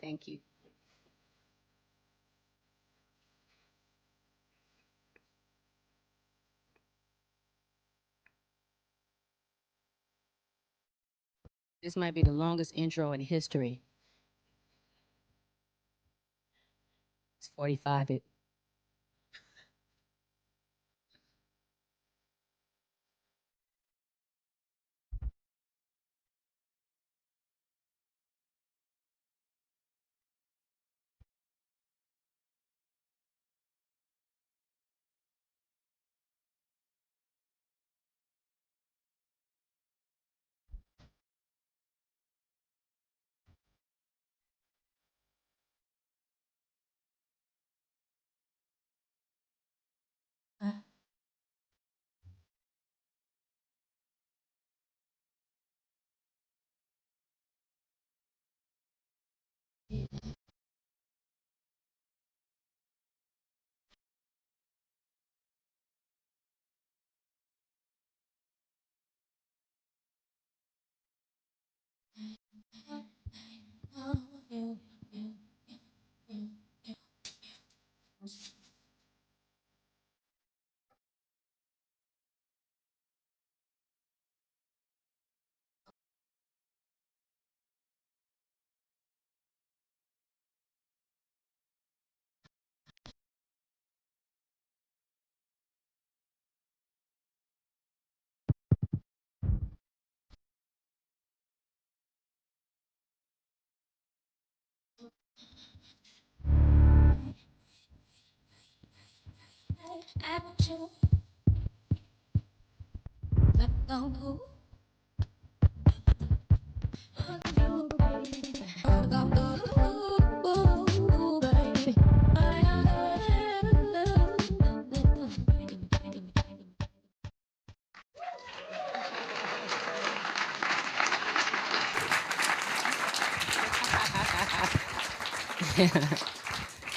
Thank you. This might be the longest intro in history. 45.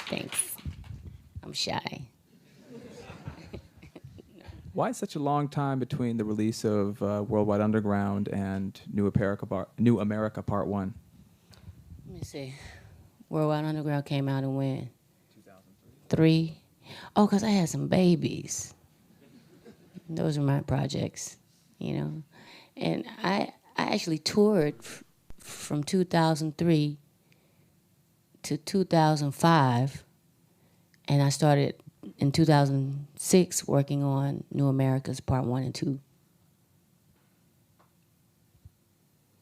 Thanks. I'm shy. Why such a long time between the release of Worldwide Underground and New America Part 1? Let me see. Worldwide Underground came out in when? 2003. Oh, because I had some babies. Those are my projects, you know. And I actually toured from 2003 to 2005, and I started in 2006 working on New America's Part 1 and 2.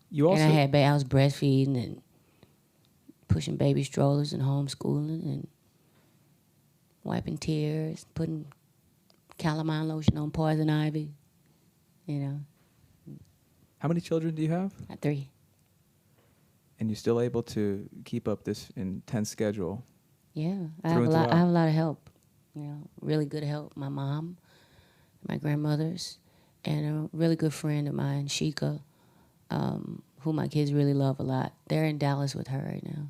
You also And I was breastfeeding and pushing baby strollers and homeschooling and wiping tears, putting calamine lotion on poison ivy, you know. How many children do you have? At 3. And you're still able to keep up this intense schedule? Yeah, I Through have a and lot. I throughout. have a lot of help. You know, really good help. My mom, my grandmothers, and a really good friend of mine, Sheikah, who my kids really love a lot. They're in Dallas with her right now.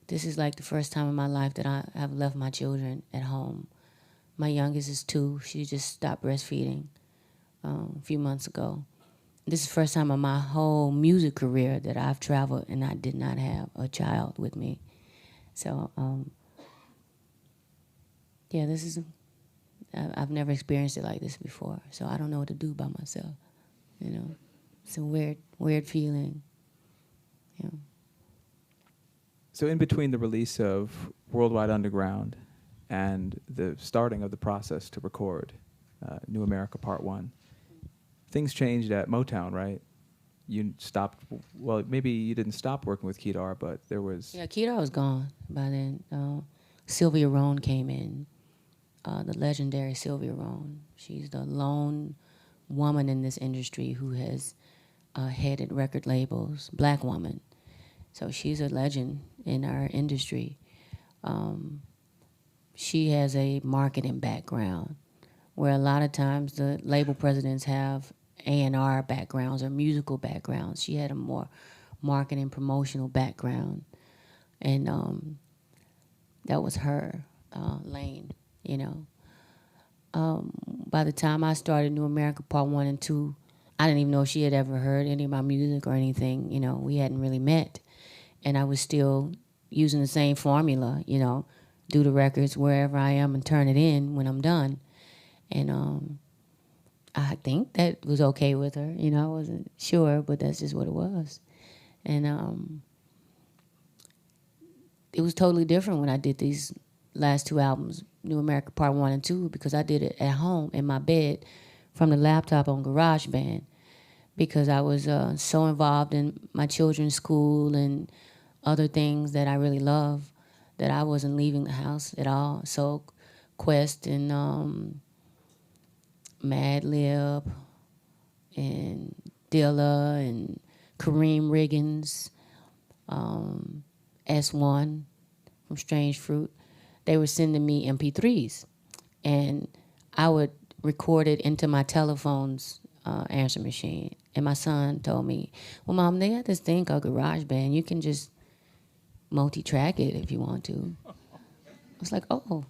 This is like the first time in my life that I have left my children at home. My youngest is 2. She just stopped breastfeeding a few months ago. This is the first time in my whole music career that I've traveled and I did not have a child with me. So, yeah, I've never experienced it like this before. So I don't know what to do by myself, you know. It's a weird feeling, you know. So in between the release of Worldwide Underground and the starting of the process to record New America Part 1, things changed at Motown, right? You stopped, well, maybe you didn't stop working with Kedar, but there was... Yeah, Kedar was gone by then. Sylvia Rohn came in, the legendary Sylvia Rohn. She's the lone woman in this industry who has headed record labels, black woman. So she's a legend in our industry. She has a marketing background where a lot of times the label presidents have A&R backgrounds or musical backgrounds. She had a more marketing promotional background. And that was her lane, you know. By the time I started New America Part 1 and 2, I didn't even know she had ever heard any of my music or anything. You know, we hadn't really met. And I was still using the same formula, you know, do the records wherever I am and turn it in when I'm done. And I think that was okay with her. You know, I wasn't sure, but that's just what it was. And it was totally different when I did these last two albums, New America Part 1 and 2, because I did it at home in my bed from the laptop on GarageBand, because I was so involved in my children's school and other things that I really love that I wasn't leaving the house at all. So Quest and Mad Lib and Dilla and Kareem Riggins, S1 from Strange Fruit, they were sending me MP3s, and I would record it into my telephone's answer machine. And my son told me, well, Mom, they got this thing called GarageBand. You can just multi-track it if you want to. I was like, oh,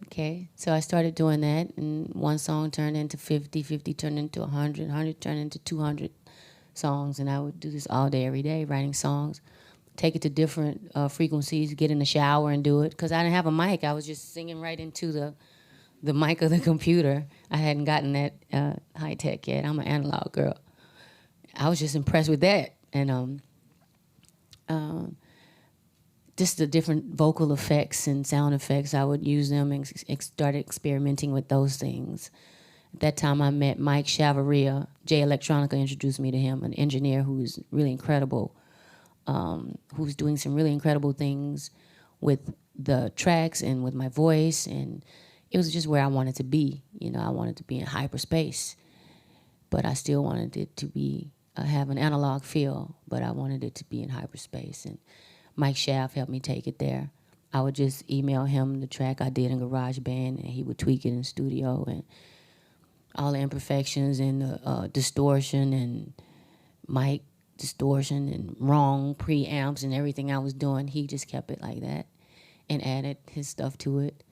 okay. So I started doing that, and one song turned into 50, 50 turned into 100, 100 turned into 200 songs, and I would do this all day, every day, writing songs, take it to different frequencies, get in the shower and do it, because I didn't have a mic. I was just singing right into the mic of the computer. I hadn't gotten that high tech yet. I'm an analog girl. I was just impressed with that, and just the different vocal effects and sound effects, I would use them and started experimenting with those things. At that time, I met Mike Chavaria. Jay Electronica introduced me to him, an engineer who's really incredible, who's doing some really incredible things with the tracks and with my voice. And it was just where I wanted to be. You know, I wanted to be in hyperspace, but I still wanted it to be have an analog feel, but I wanted it to be in hyperspace. And Mike Schaff helped me take it there. I would just email him the track I did in GarageBand, and he would tweak it in the studio, and all the imperfections and the distortion and mic distortion and wrong preamps and everything I was doing, he just kept it like that and added his stuff to it.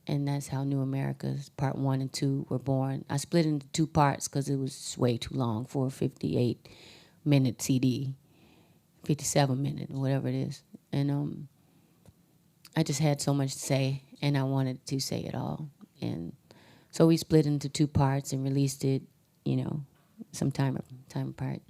And that's how New America's Part 1 and 2 were born. I split it into two parts because it was way too long for a 58-minute CD, 57-minute, whatever it is. And I just had so much to say, and I wanted to say it all. And so we split into two parts and released it, you know, some time apart.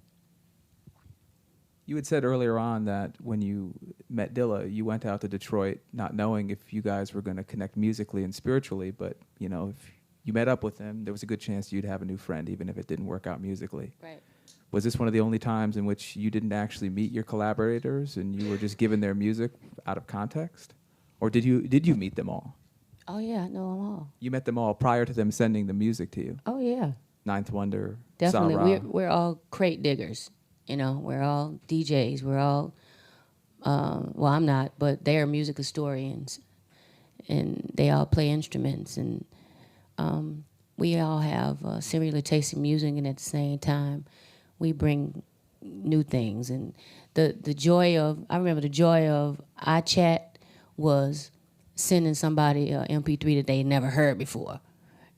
You had said earlier on that when you met Dilla, you went out to Detroit not knowing if you guys were going to connect musically and spiritually, but, you know, if you met up with him, there was a good chance you'd have a new friend, even if it didn't work out musically. Right. Was this one of the only times in which you didn't actually meet your collaborators and you were just given their music out of context? Or did you meet them all? Oh, yeah, I know them all. You met them all prior to them sending the music to you? Oh, yeah. Ninth Wonder, Definitely. Sa-Ra. We're all crate diggers. You know, we're all DJs. We're all, well, I'm not, but they are music historians. And they all play instruments. And we all have similar taste in music, and at the same time, we bring new things. And the joy of, I remember the joy of iChat was sending somebody an MP3 that they never heard before.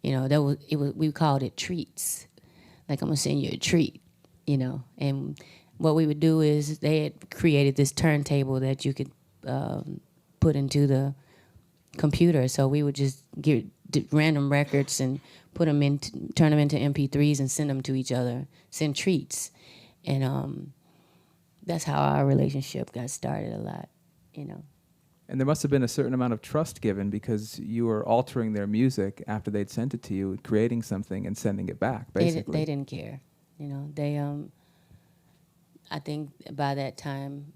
You know, we called it treats. Like, I'm gonna send you a treat, you know. And what we would do is they had created this turntable that you could put into the computer. So we would just get random records and put them in, turn them into MP3s and send them to each other, send treats. And that's how our relationship got started a lot, you know. And there must have been a certain amount of trust given because you were altering their music after they'd sent it to you, creating something and sending it back, basically. They didn't care. You know, they, I think by that time,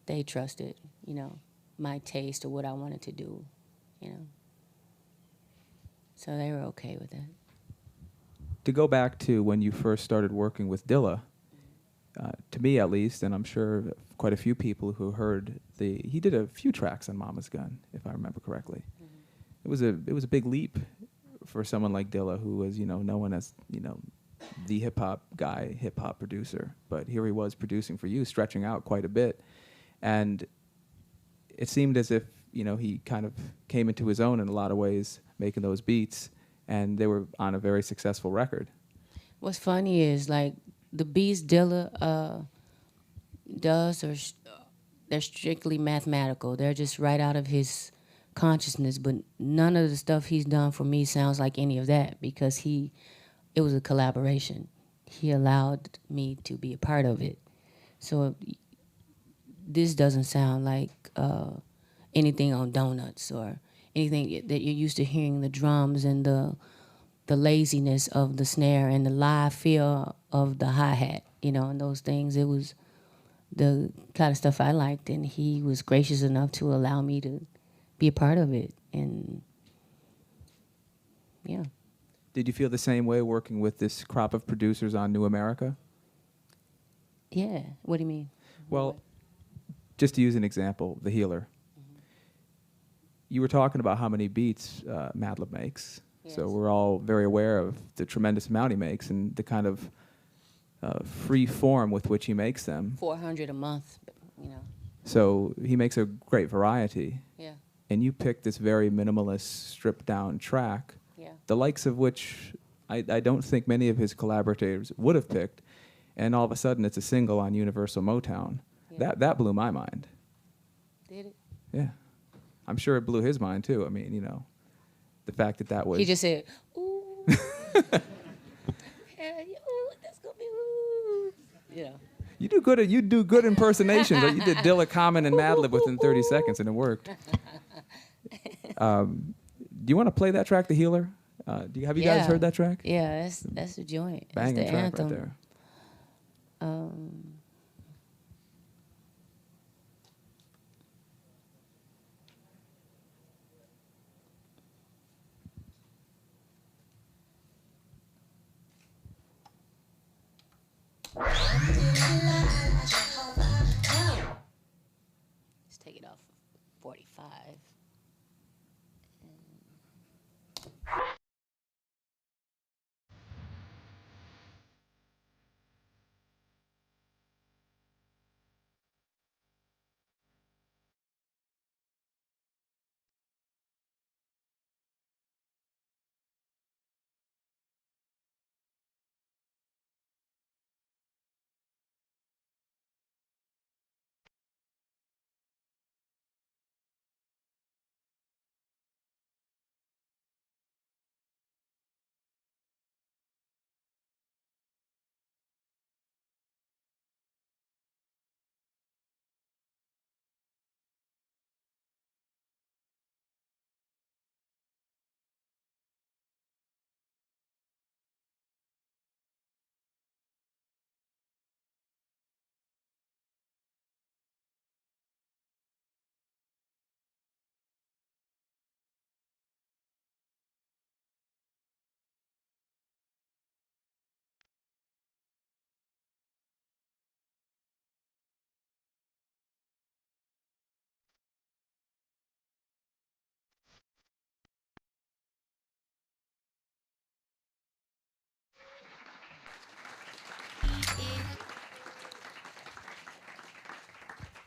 they trusted, you know, my taste or what I wanted to do, you know. So they were okay with that. To go back to when you first started working with Dilla, to me at least, and I'm sure quite a few people who heard he did a few tracks on Mama's Gun, if I remember correctly. Mm-hmm. It was a big leap for someone like Dilla, who was, you know, known as, you know, the hip hop guy, hip hop producer. But here he was producing for you, stretching out quite a bit. And it seemed as if, you know, he kind of came into his own in a lot of ways, making those beats, and they were on a very successful record. What's funny is, like, the beats Dilla does they're strictly mathematical. They're just right out of his consciousness, but none of the stuff he's done for me sounds like any of that because it was a collaboration. He allowed me to be a part of it. So this doesn't sound like anything on donuts or anything that you're used to hearing the drums and the laziness of the snare and the live feel of the hi-hat, and those things. It was the kind of stuff I liked, and he was gracious enough to allow me to be a part of it. And yeah. Did you feel the same way working with this crop of producers on New America? Yeah. What do you mean? Well, just to use an example, The Healer. Mm-hmm. You were talking about how many beats Madlib makes. Yes. So we're all very aware of the tremendous amount he makes and the kind of free form with which he makes them. 400 a month, So he makes a great variety. Yeah. And you picked this very minimalist, stripped-down track, Yeah. the likes of which I don't think many of his collaborators would have picked. And all of a sudden, it's a single on Universal Motown. Yeah. That blew my mind. Did it? Yeah. I'm sure it blew his mind, too. I mean, the fact that was... He just said, ooh. Yeah, ooh, that's going to be ooh. Yeah. You do good impersonations. Right? You did Dilla, Common, and Madlib within 30 seconds, and it worked. Do you want to play that track, The Healer? Have you guys heard that track? Yeah, that's the joint. That's Banging the track anthem. right there. Let's take it off 45.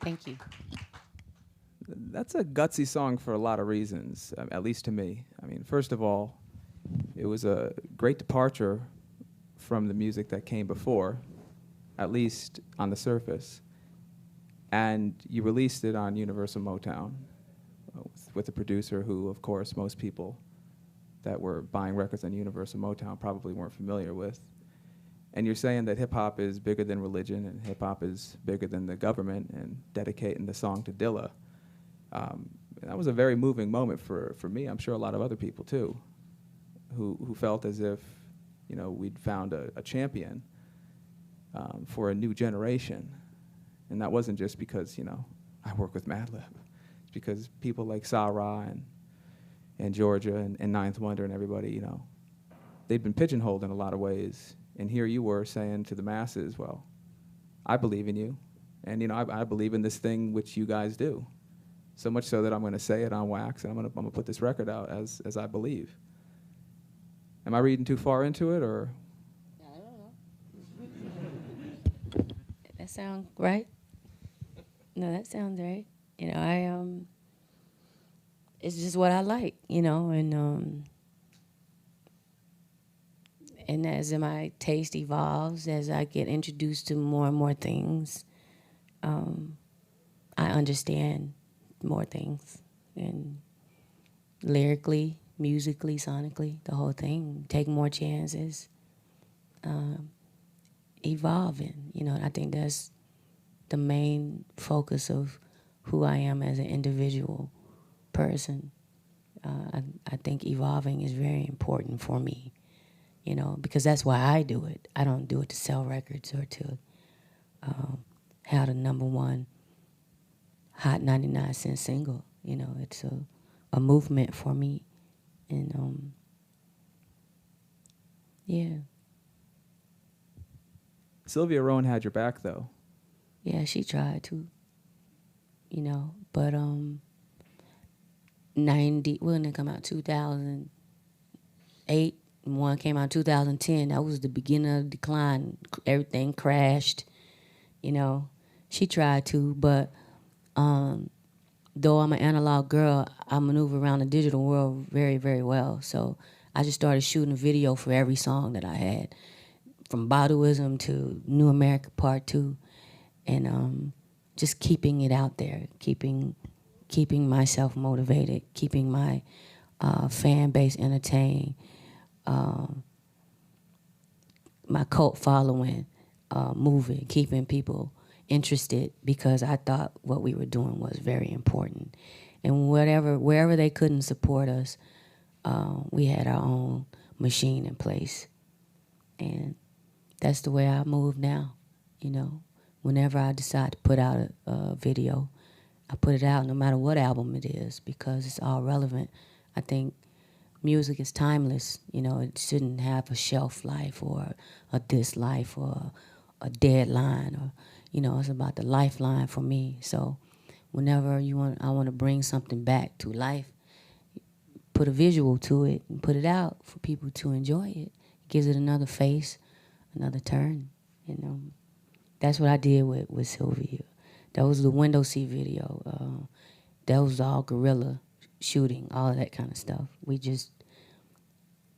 Thank you. That's a gutsy song for a lot of reasons, at least to me. I mean, first of all, it was a great departure from the music that came before, at least on the surface. And you released it on Universal Motown with a producer who, of course, most people that were buying records on Universal Motown probably weren't familiar with. And you're saying that hip-hop is bigger than religion and hip-hop is bigger than the government and dedicating the song to Dilla. That was a very moving moment for me. I'm sure a lot of other people, too, who felt as if, we'd found a champion for a new generation. And that wasn't just because, I work with Madlib. It's because people like Sa-Ra and Georgia and Ninth Wonder and everybody, they'd been pigeonholed in a lot of ways. And here you were saying to the masses, well, I believe in you. And, I believe in this thing which you guys do. So much so that I'm going to say it on wax, and I'm going to put this record out as I believe. Am I reading too far into it, or? I don't know. That sound right? No, that sounds right. It's just what I like, and as my taste evolves, as I get introduced to more and more things, I understand more things, and lyrically, musically, sonically, the whole thing. Take more chances, evolving. I think that's the main focus of who I am as an individual person. I think evolving is very important for me, you know, because that's why I do it. I don't do it to sell records or to have the #1 hot 99-cent single. You know, it's a movement for me. And yeah. Sylvia Rowan had your back, though. Yeah, she tried to, you know, but 90, when it come out, 2008, and one came out 2010, that was the beginning of the decline. Everything crashed, you know. She tried to, but though I'm an analog girl, I maneuver around the digital world very, very well. So I just started shooting a video for every song that I had, from Baduism to New America Part 2, and just keeping it out there, keeping myself motivated, keeping my fan base entertained, my cult following moving, keeping people interested, because I thought what we were doing was very important. And wherever they couldn't support us, we had our own machine in place. And that's the way I move now, you know. Whenever I decide to put out a video, I put it out no matter what album it is, because it's all relevant. I think music is timeless. You know, it shouldn't have a shelf life or a disk life or a deadline, or, you know, it's about the lifeline for me. So whenever I want to bring something back to life, put a visual to it and put it out for people to enjoy it. It gives it another face, another turn, you know. That's what I did with Sylvia. That was the window seat video. That was all guerrilla shooting, all of that kind of stuff. We just,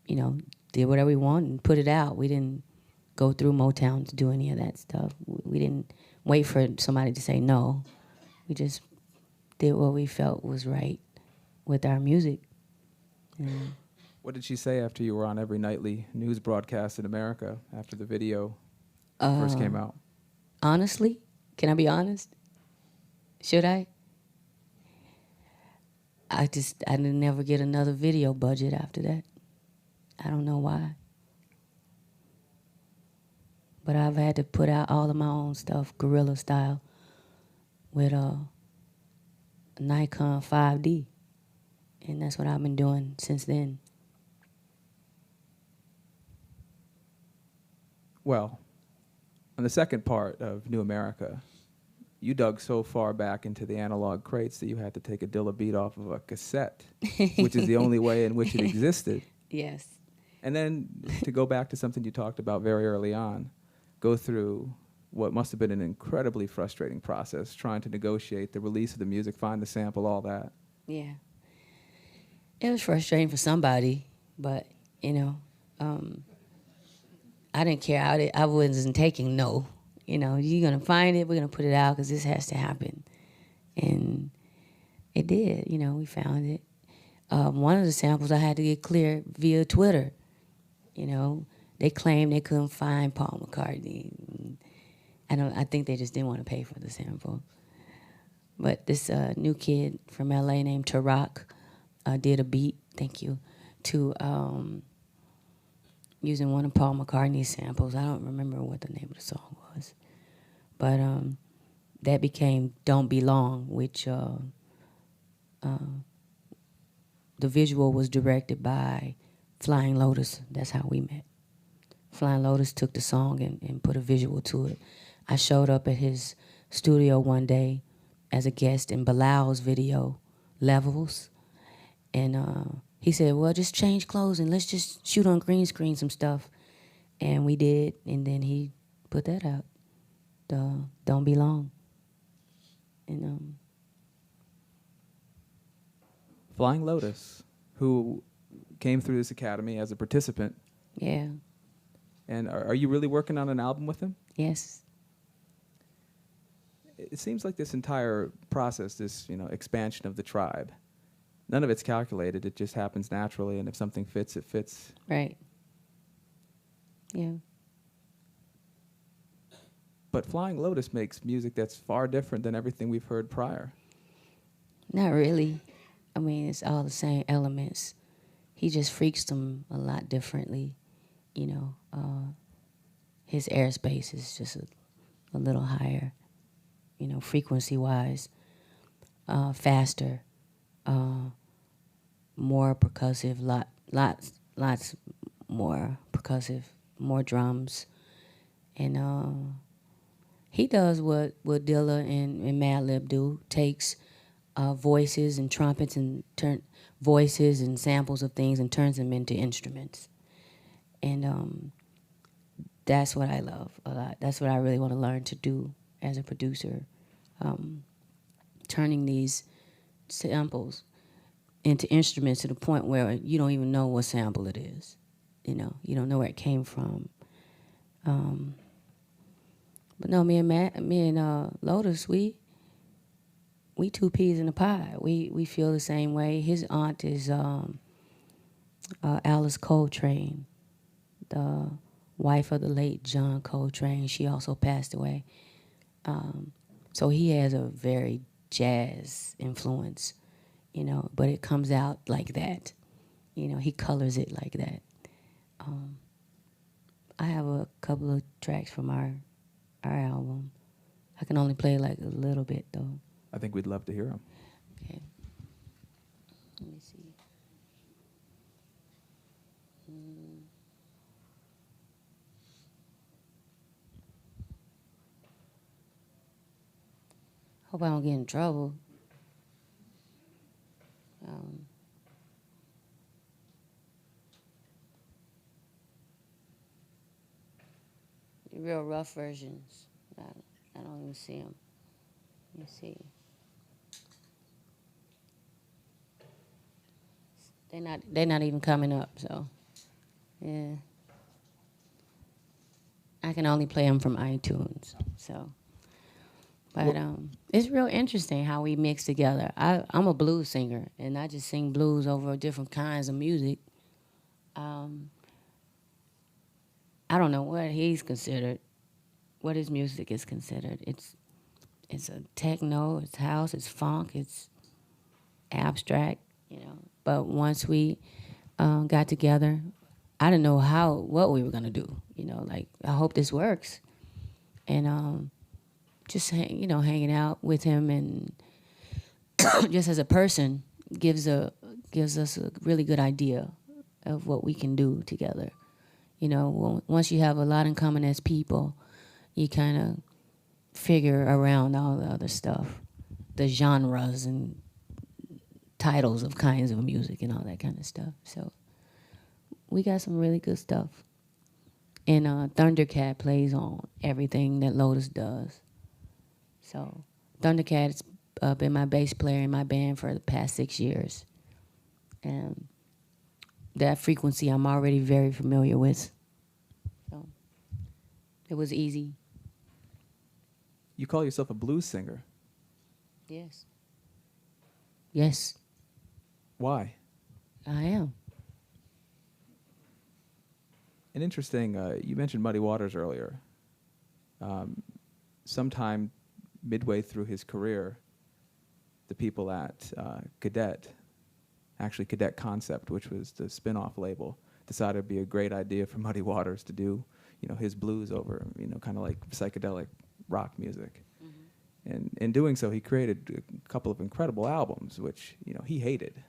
you know, did whatever we wanted and put it out. We didn't go through Motown to do any of that stuff. We didn't wait for somebody to say no. We just did what we felt was right with our music. What did she say after you were on every nightly news broadcast in America after the video first came out? Honestly, can I be honest? Should I? I didn't never get another video budget after that. I don't know why. But I've had to put out all of my own stuff, guerrilla style, with a Nikon 5D. And that's what I've been doing since then. Well, on the second part of New America, you dug so far back into the analog crates that you had to take a Dilla beat off of a cassette, which is the only way in which it existed. Yes. And then to go back to something you talked about very early on, go through what must have been an incredibly frustrating process, trying to negotiate the release of the music, find the sample, all that. Yeah. It was frustrating for somebody, but, you know, I didn't care. I wasn't taking no. You know, you're going to find it, we're going to put it out because this has to happen. And it did, you know, we found it. One of the samples I had to get cleared via Twitter. You know, they claimed they couldn't find Paul McCartney. I think they just didn't want to pay for the sample. But this new kid from LA named Tarak did a beat, thank you, to using one of Paul McCartney's samples. I don't remember what the name of the song was. But that became Don't Be Long, which the visual was directed by Flying Lotus. That's how we met. Flying Lotus took the song and put a visual to it. I showed up at his studio one day as a guest in Bilal's video, Levels. And he said, well, just change clothes and let's just shoot on green screen some stuff. And we did, and then he put that out, the Don't Be Long. And Flying Lotus, who came through this academy as a participant. yeah, And are you really working on an album with him? yes. It seems like this entire process, this, you know, expansion of the tribe, none of it's calculated. It just happens naturally, and if something fits, it fits. Right. Yeah. But Flying Lotus makes music that's far different than everything we've heard prior. Not really. I mean, it's all the same elements. He just freaks them a lot differently. You know, his airspace is just a little higher. You know, frequency-wise, faster, more percussive, lots more percussive, more drums, and he does what Dilla and Madlib do. Takes voices and trumpets and turn voices and samples of things and turns them into instruments. And that's what I love a lot. That's what I really want to learn to do as a producer, turning these samples into instruments to the point where you don't even know what sample it is. You know, you don't know where it came from. But no, me and Lotus, we two peas in a pie. We feel the same way. His aunt is Alice Coltrane, the wife of the late John Coltrane. She also passed away. So he has a very jazz influence, you know, but it comes out like that. You know, he colors it like that. I have a couple of tracks from our album. I can only play like a little bit though. I think we'd love to hear them. Okay. Let me see. Hope I don't get in trouble. The real rough versions. I don't even see them. Let me see. They're not even coming up. So, yeah. I can only play them from iTunes. So, but it's real interesting how we mix together. I'm a blues singer, and I just sing blues over different kinds of music. I don't know what he's considered, what his music is considered. It's a techno, it's house, it's funk, it's abstract, you know. But once we got together, I didn't know what we were gonna do. You know, like I hope this works, and just hanging out with him and just as a person gives us a really good idea of what we can do together. You know, once you have a lot in common as people, you kind of figure around all the other stuff, the genres and titles of kinds of music and all that kind of stuff. So we got some really good stuff. And Thundercat plays on everything that Lotus does. So Thundercat has been my bass player in my band for the past 6 years. And that frequency I'm already very familiar with. So it was easy. You call yourself a blues singer. Yes. Yes, Why? I am. And interesting, you mentioned Muddy Waters earlier. Sometime midway through his career, the people at Cadet Concept, which was the spin-off label, decided it'd be a great idea for Muddy Waters to do, his blues over, kind of like psychedelic rock music. Mm-hmm. And in doing so, he created a couple of incredible albums, which, he hated.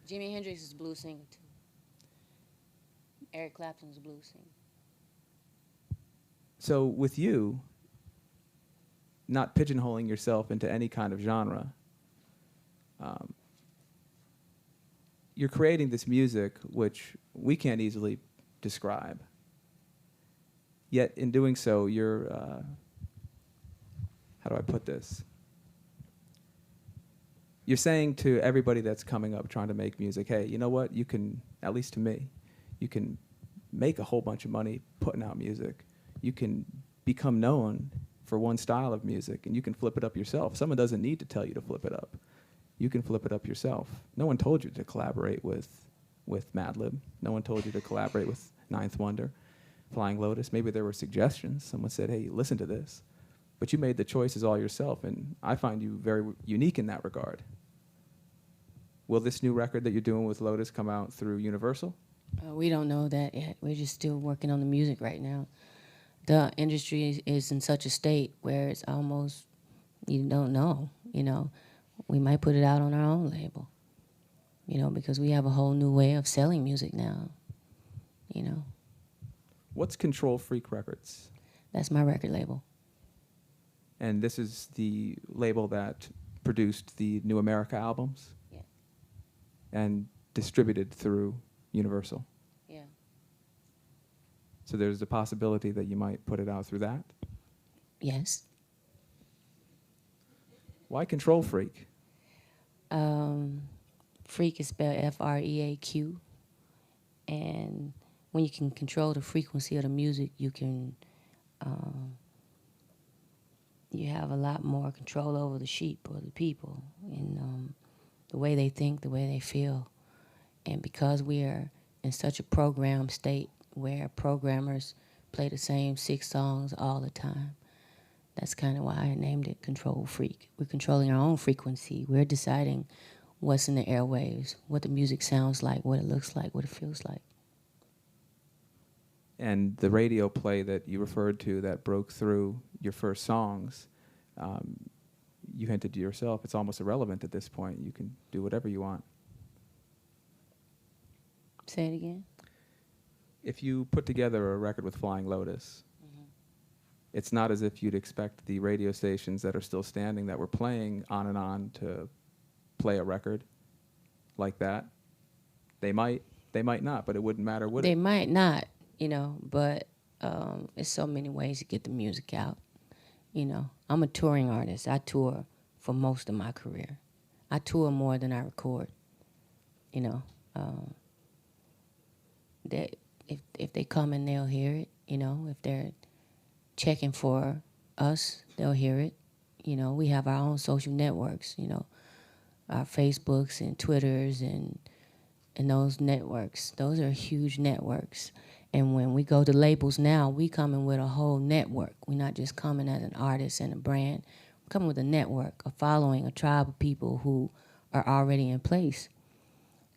Jimi Hendrix is a blues singer, too. Eric Clapton's a blues singer. So with you, not pigeonholing yourself into any kind of genre, you're creating this music which we can't easily describe. Yet in doing so, you're, how do I put this? You're saying to everybody that's coming up trying to make music, hey, you know what? You can, at least to me, you can make a whole bunch of money putting out music. You can become known for one style of music, and you can flip it up yourself. Someone doesn't need to tell you to flip it up. You can flip it up yourself. No one told you to collaborate with Madlib. No one told you to collaborate with Ninth Wonder, Flying Lotus. Maybe there were suggestions. Someone said, hey, listen to this. But you made the choices all yourself, and I find you very unique in that regard. Will this new record that you're doing with Lotus come out through Universal? We don't know that yet. We're just still working on the music right now. The industry is in such a state where it's almost, you don't know, you know. We might put it out on our own label, you know, because we have a whole new way of selling music now, you know. What's Control Freak Records? That's my record label. And this is the label that produced the New America albums? Yeah. And distributed through Universal? Yeah. So there's a possibility that you might put it out through that? Yes. Why Control Freak? Freak is spelled F-R-E-A-Q. And when you can control the frequency of the music, you can, you have a lot more control over the sheep or the people and the way they think, the way they feel. And because we are in such a programmed state where programmers play the same 6 songs all the time, that's kind of why I named it Control Freak. We're controlling our own frequency. We're deciding what's in the airwaves, what the music sounds like, what it looks like, what it feels like. And the radio play that you referred to that broke through your first songs, you hinted to yourself, it's almost irrelevant at this point. You can do whatever you want. Say it again. If you put together a record with Flying Lotus, it's not as if you'd expect the radio stations that are still standing that were playing On and On to play a record like that. They might not, but it wouldn't matter, would it? They might not, you know, but there's so many ways to get the music out. You know, I'm a touring artist. I tour for most of my career. I tour more than I record. You know, that if they come in, they'll hear it. You know, if they're checking for us, they'll hear it. You know, we have our own social networks. You know, our Facebooks and Twitters and those networks. Those are huge networks. And when we go to labels now, we coming with a whole network. We're not just coming as an artist and a brand. We're coming with a network, a following, a tribe of people who are already in place.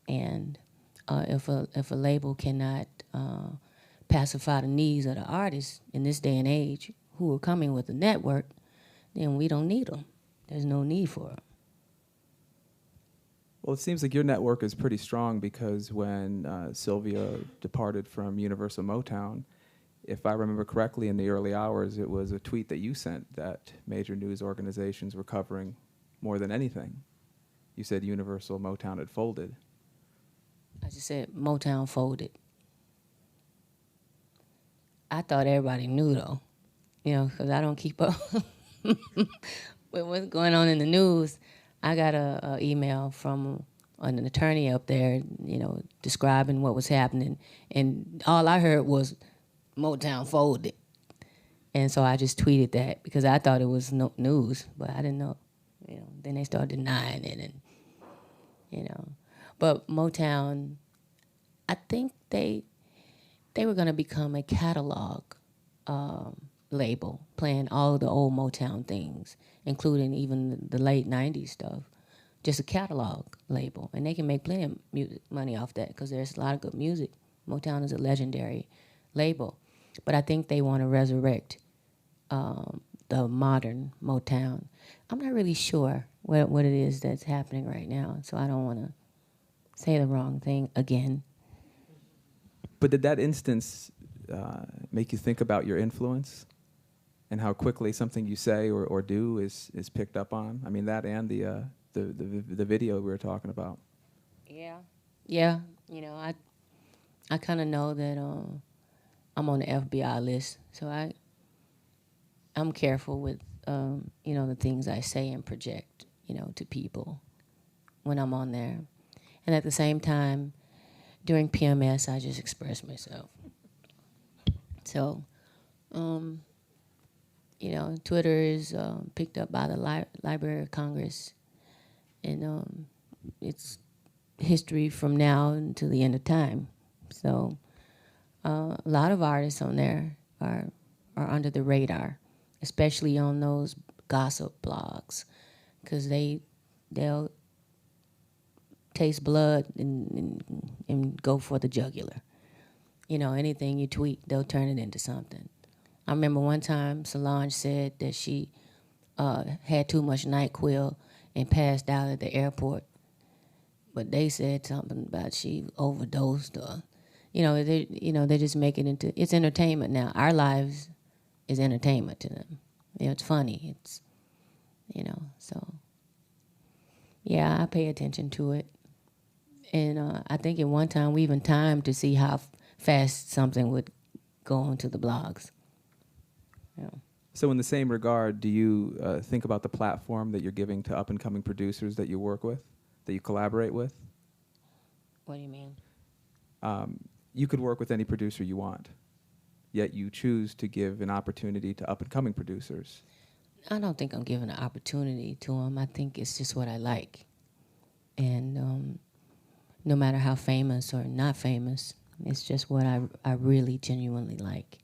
And if a label cannot pacify the needs of the artists in this day and age who are coming with a network, then we don't need them. There's no need for them. Well, it seems like your network is pretty strong because when Sylvia departed from Universal Motown, if I remember correctly, in the early hours, it was a tweet that you sent that major news organizations were covering more than anything. You said Universal Motown had folded. I just said Motown folded. I thought everybody knew, though, you know, because I don't keep up with what's going on in the news. I got a email from an attorney up there, you know, describing what was happening, and all I heard was Motown folded. And so I just tweeted that because I thought it was no news, but I didn't know. You know, then they started denying it, and you know, but Motown, I think they were going to become a catalog label, playing all the old Motown things, including even the late 90s stuff. Just a catalog label. And they can make plenty of money off that because there's a lot of good music. Motown is a legendary label. But I think they want to resurrect the modern Motown. I'm not really sure what it is that's happening right now, so I don't want to say the wrong thing again. But did that instance make you think about your influence and how quickly something you say or do is picked up on? I mean, that and the video we were talking about. Yeah. You know, I kind of know that I'm on the FBI list, so I'm careful with you know, the things I say and project, you know, to people when I'm on there. And at the same time, during PMS, I just express myself. So, you know, Twitter is picked up by the Library of Congress, and it's history from now until the end of time. So, a lot of artists on there are under the radar, especially on those gossip blogs, because they'll taste blood and go for the jugular. Anything you tweak, they'll turn it into something. I remember one time Solange said that she had too much NyQuil and passed out at the airport. But they said something about she overdosed or, they just make it into, it's entertainment now. Our lives is entertainment to them. It's funny. It's, so. Yeah, I pay attention to it. And I think at one time we even timed to see how fast something would go onto the blogs. Yeah. So in the same regard, do you think about the platform that you're giving to up-and-coming producers that you work with, that you collaborate with? What do you mean? You could work with any producer you want, yet you choose to give an opportunity to up-and-coming producers. I don't think I'm giving an opportunity to them. I think it's just what I like. And no matter how famous or not famous, it's just what I really genuinely like.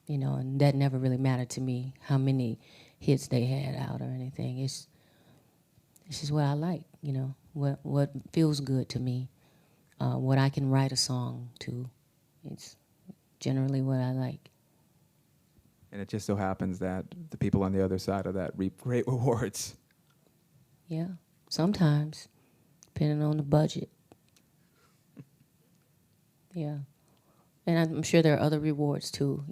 And that never really mattered to me, how many hits they had out or anything. It's just what I like, what feels good to me, what I can write a song to. It's generally what I like. And it just so happens that the people on the other side of that reap great rewards. Yeah, sometimes, depending on the budget. Yeah. And I'm sure there are other rewards too,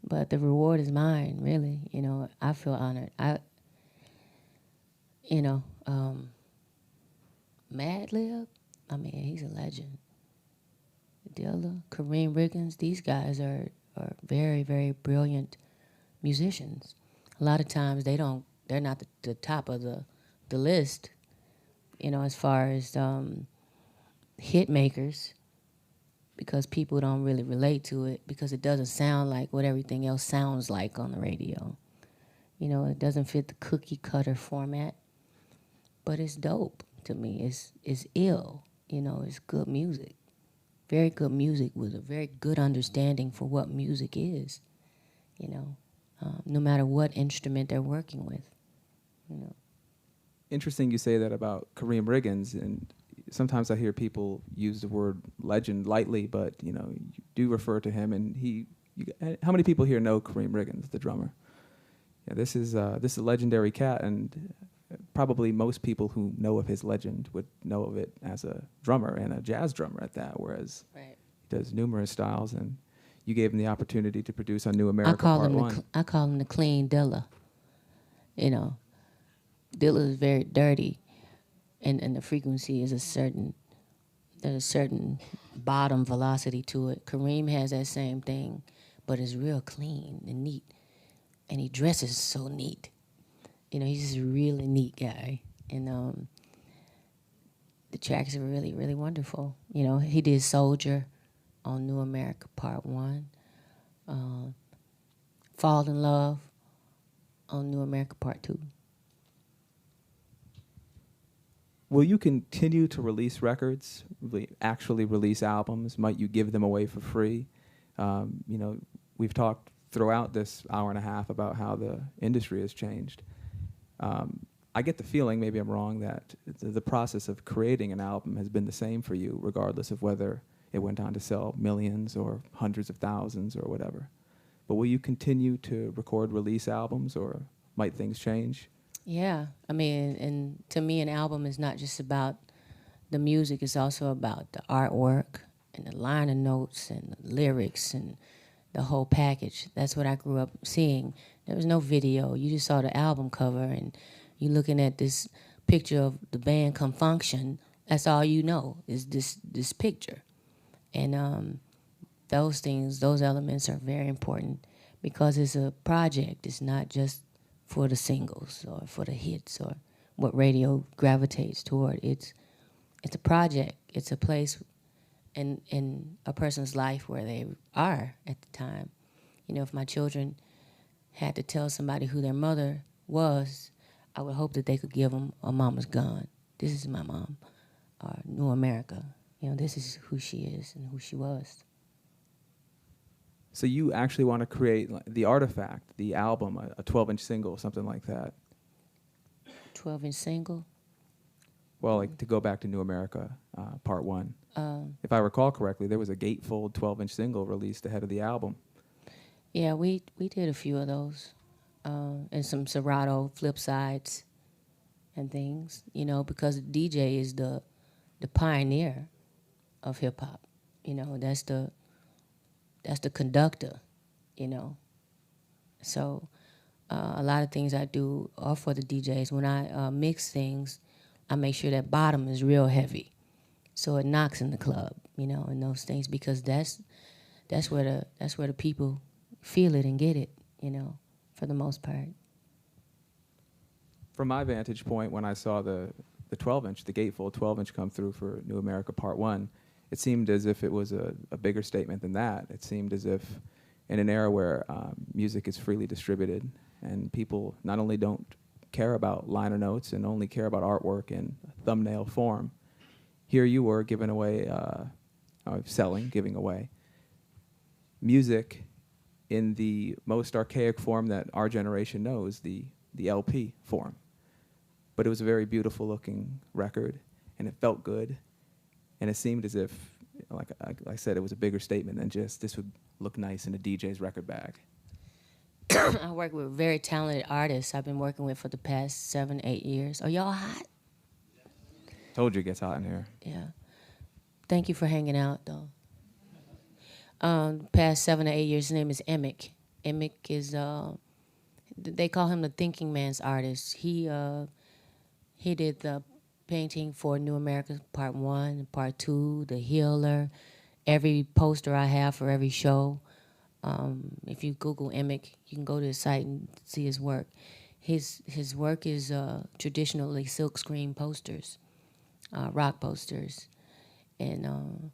But the reward is mine, really. I feel honored. Madlib, he's a legend. Dilla, Kareem Riggins, these guys are very, very brilliant musicians. A lot of times they're not the top of the list, as far as hit makers, because people don't really relate to it because it doesn't sound like what everything else sounds like on the radio. It doesn't fit the cookie cutter format, but it's dope to me. It's ill, it's good music. Very good music with a very good understanding for what music is, no matter what instrument they're working with, Interesting you say that about Kareem Riggins, and sometimes I hear people use the word legend lightly, but you do refer to him, and how many people here know Kareem Riggins, the drummer? Yeah, this is a legendary cat, and probably most people who know of his legend would know of it as a drummer and a jazz drummer at that, whereas right. he does numerous styles, and you gave him the opportunity to produce on New America Part 1. I call him the clean Dilla. Dilla is very dirty, and the frequency is there's a certain bottom velocity to it. Kareem has that same thing, but it's real clean and neat, and he dresses so neat. He's just a really neat guy, and the tracks are really, really wonderful. He did Soldier on New America Part 1, Fall in Love on New America Part 2. Will you continue to release records, actually release albums? Might you give them away for free? We've talked throughout this hour and a half about how the industry has changed. I get the feeling, maybe I'm wrong, that the process of creating an album has been the same for you, regardless of whether it went on to sell millions or hundreds of thousands or whatever. But will you continue to record, release albums, or might things change? Yeah, and to me, an album is not just about the music. It's also about the artwork and the liner notes and the lyrics and the whole package. That's what I grew up seeing. There was no video. You just saw the album cover, and you're looking at this picture of the band Confunction. That's all you know is this picture. And those elements are very important because it's a project. It's not just for the singles or for the hits or what radio gravitates toward. It's a project. It's a place in a person's life where they are at the time. If my children had to tell somebody who their mother was, I would hope that they could give them a Mama's Gun. This is my mom, or New America. This is who she is and who she was. So you actually want to create the artifact, the album, a 12-inch single, something like that. 12-inch single? Well, like to go back to New America, Part 1. If I recall correctly, there was a gatefold 12-inch single released ahead of the album. Yeah, we did a few of those, and some Serato flip sides and things. You know, because DJ is the pioneer of hip hop. You know, that's the conductor. You know, so a lot of things I do are for the DJs. When I mix things, I make sure that bottom is real heavy, so it knocks in the club. You know, and those things, because that's where the people feel it and get it. You know, for the most part. From my vantage point, when I saw the 12-inch, the gatefold 12-inch come through for New America Part 1, it seemed as if it was a bigger statement than that. It seemed as if in an era where music is freely distributed and people not only don't care about liner notes and only care about artwork in thumbnail form, here you were giving away, giving away music in the most archaic form that our generation knows, the LP form. But it was a very beautiful looking record, and it felt good, and it seemed as if, like I said, it was a bigger statement than just this would look nice in a DJ's record bag. I work with very talented artists I've been working with for the past 7-8 years. Are y'all hot? Told you it gets hot in here. Yeah. Thank you for hanging out, though. Past 7 to 8 years, his name is Emick. Emick is, they call him the thinking man's artist. He did the painting for New America Part 1, Part 2, The Healer, every poster I have for every show. If you Google Emick, you can go to his site and see his work. His work is traditionally silkscreen posters, rock posters. And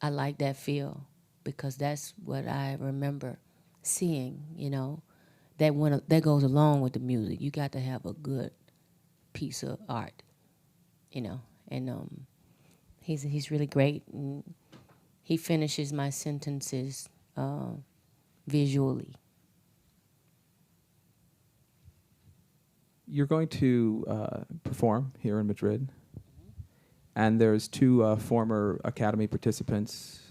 I like that feel because that's what I remember seeing, you know. That goes along with the music. You got to have a good piece of art, you know. And he's really great, and he finishes my sentences visually. You're going to perform here in Madrid, and there's two former Academy participants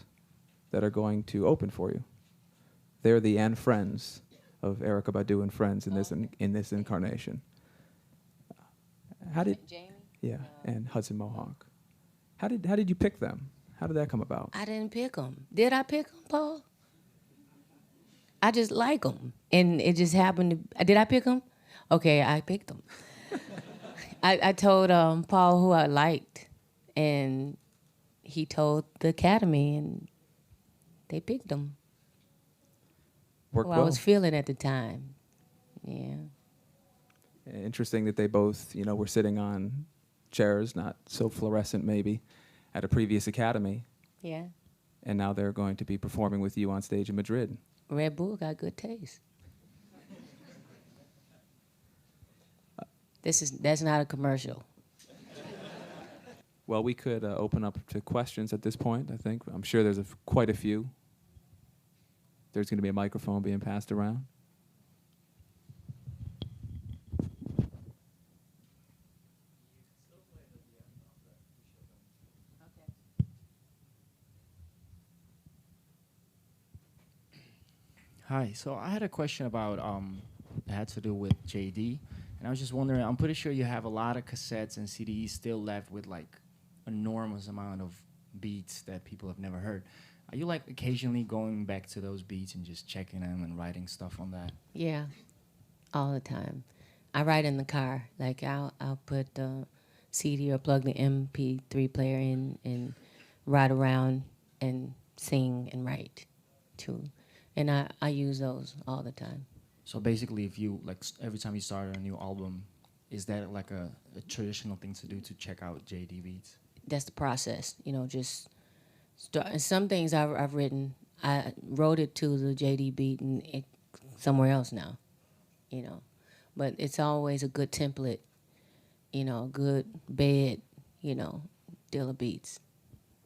that are going to open for you. They're the and friends of Erykah Badu and Friends in this incarnation. How did Jamie? Yeah, and Hudson Mohawk. How did you pick them? How did that come about? I didn't pick them. Did I pick them, Paul? I just like them, and it just happened to. Did I pick them? Okay, I picked them. I told Paul who I liked, and he told the Academy, and they picked them. Worked Who I well. was feeling at the time. Yeah. Interesting that they both, were sitting on chairs, not so fluorescent maybe, at a previous Academy, Yeah. and now they're going to be performing with you on stage in Madrid. Red Bull got good taste. That's not a commercial. Well, we could open up to questions at this point, I think. I'm sure there's quite a few. There's going to be a microphone being passed around. Hi. So I had a question about it had to do with JD, and I was just wondering. I'm pretty sure you have a lot of cassettes and CDs still left with like enormous amount of beats that people have never heard. Are you like occasionally going back to those beats and just checking them and writing stuff on that? Yeah, all the time. I write in the car. Like I'll put the CD or plug the MP3 player in and ride around and sing and write too. And I use those all the time. So basically, if you like every time you start a new album, is that like a traditional thing to do to check out JD beats? That's the process, just start. And some things I've written, I wrote it to the JD beat and it somewhere else now, But it's always a good template, a good bed, deal of beats.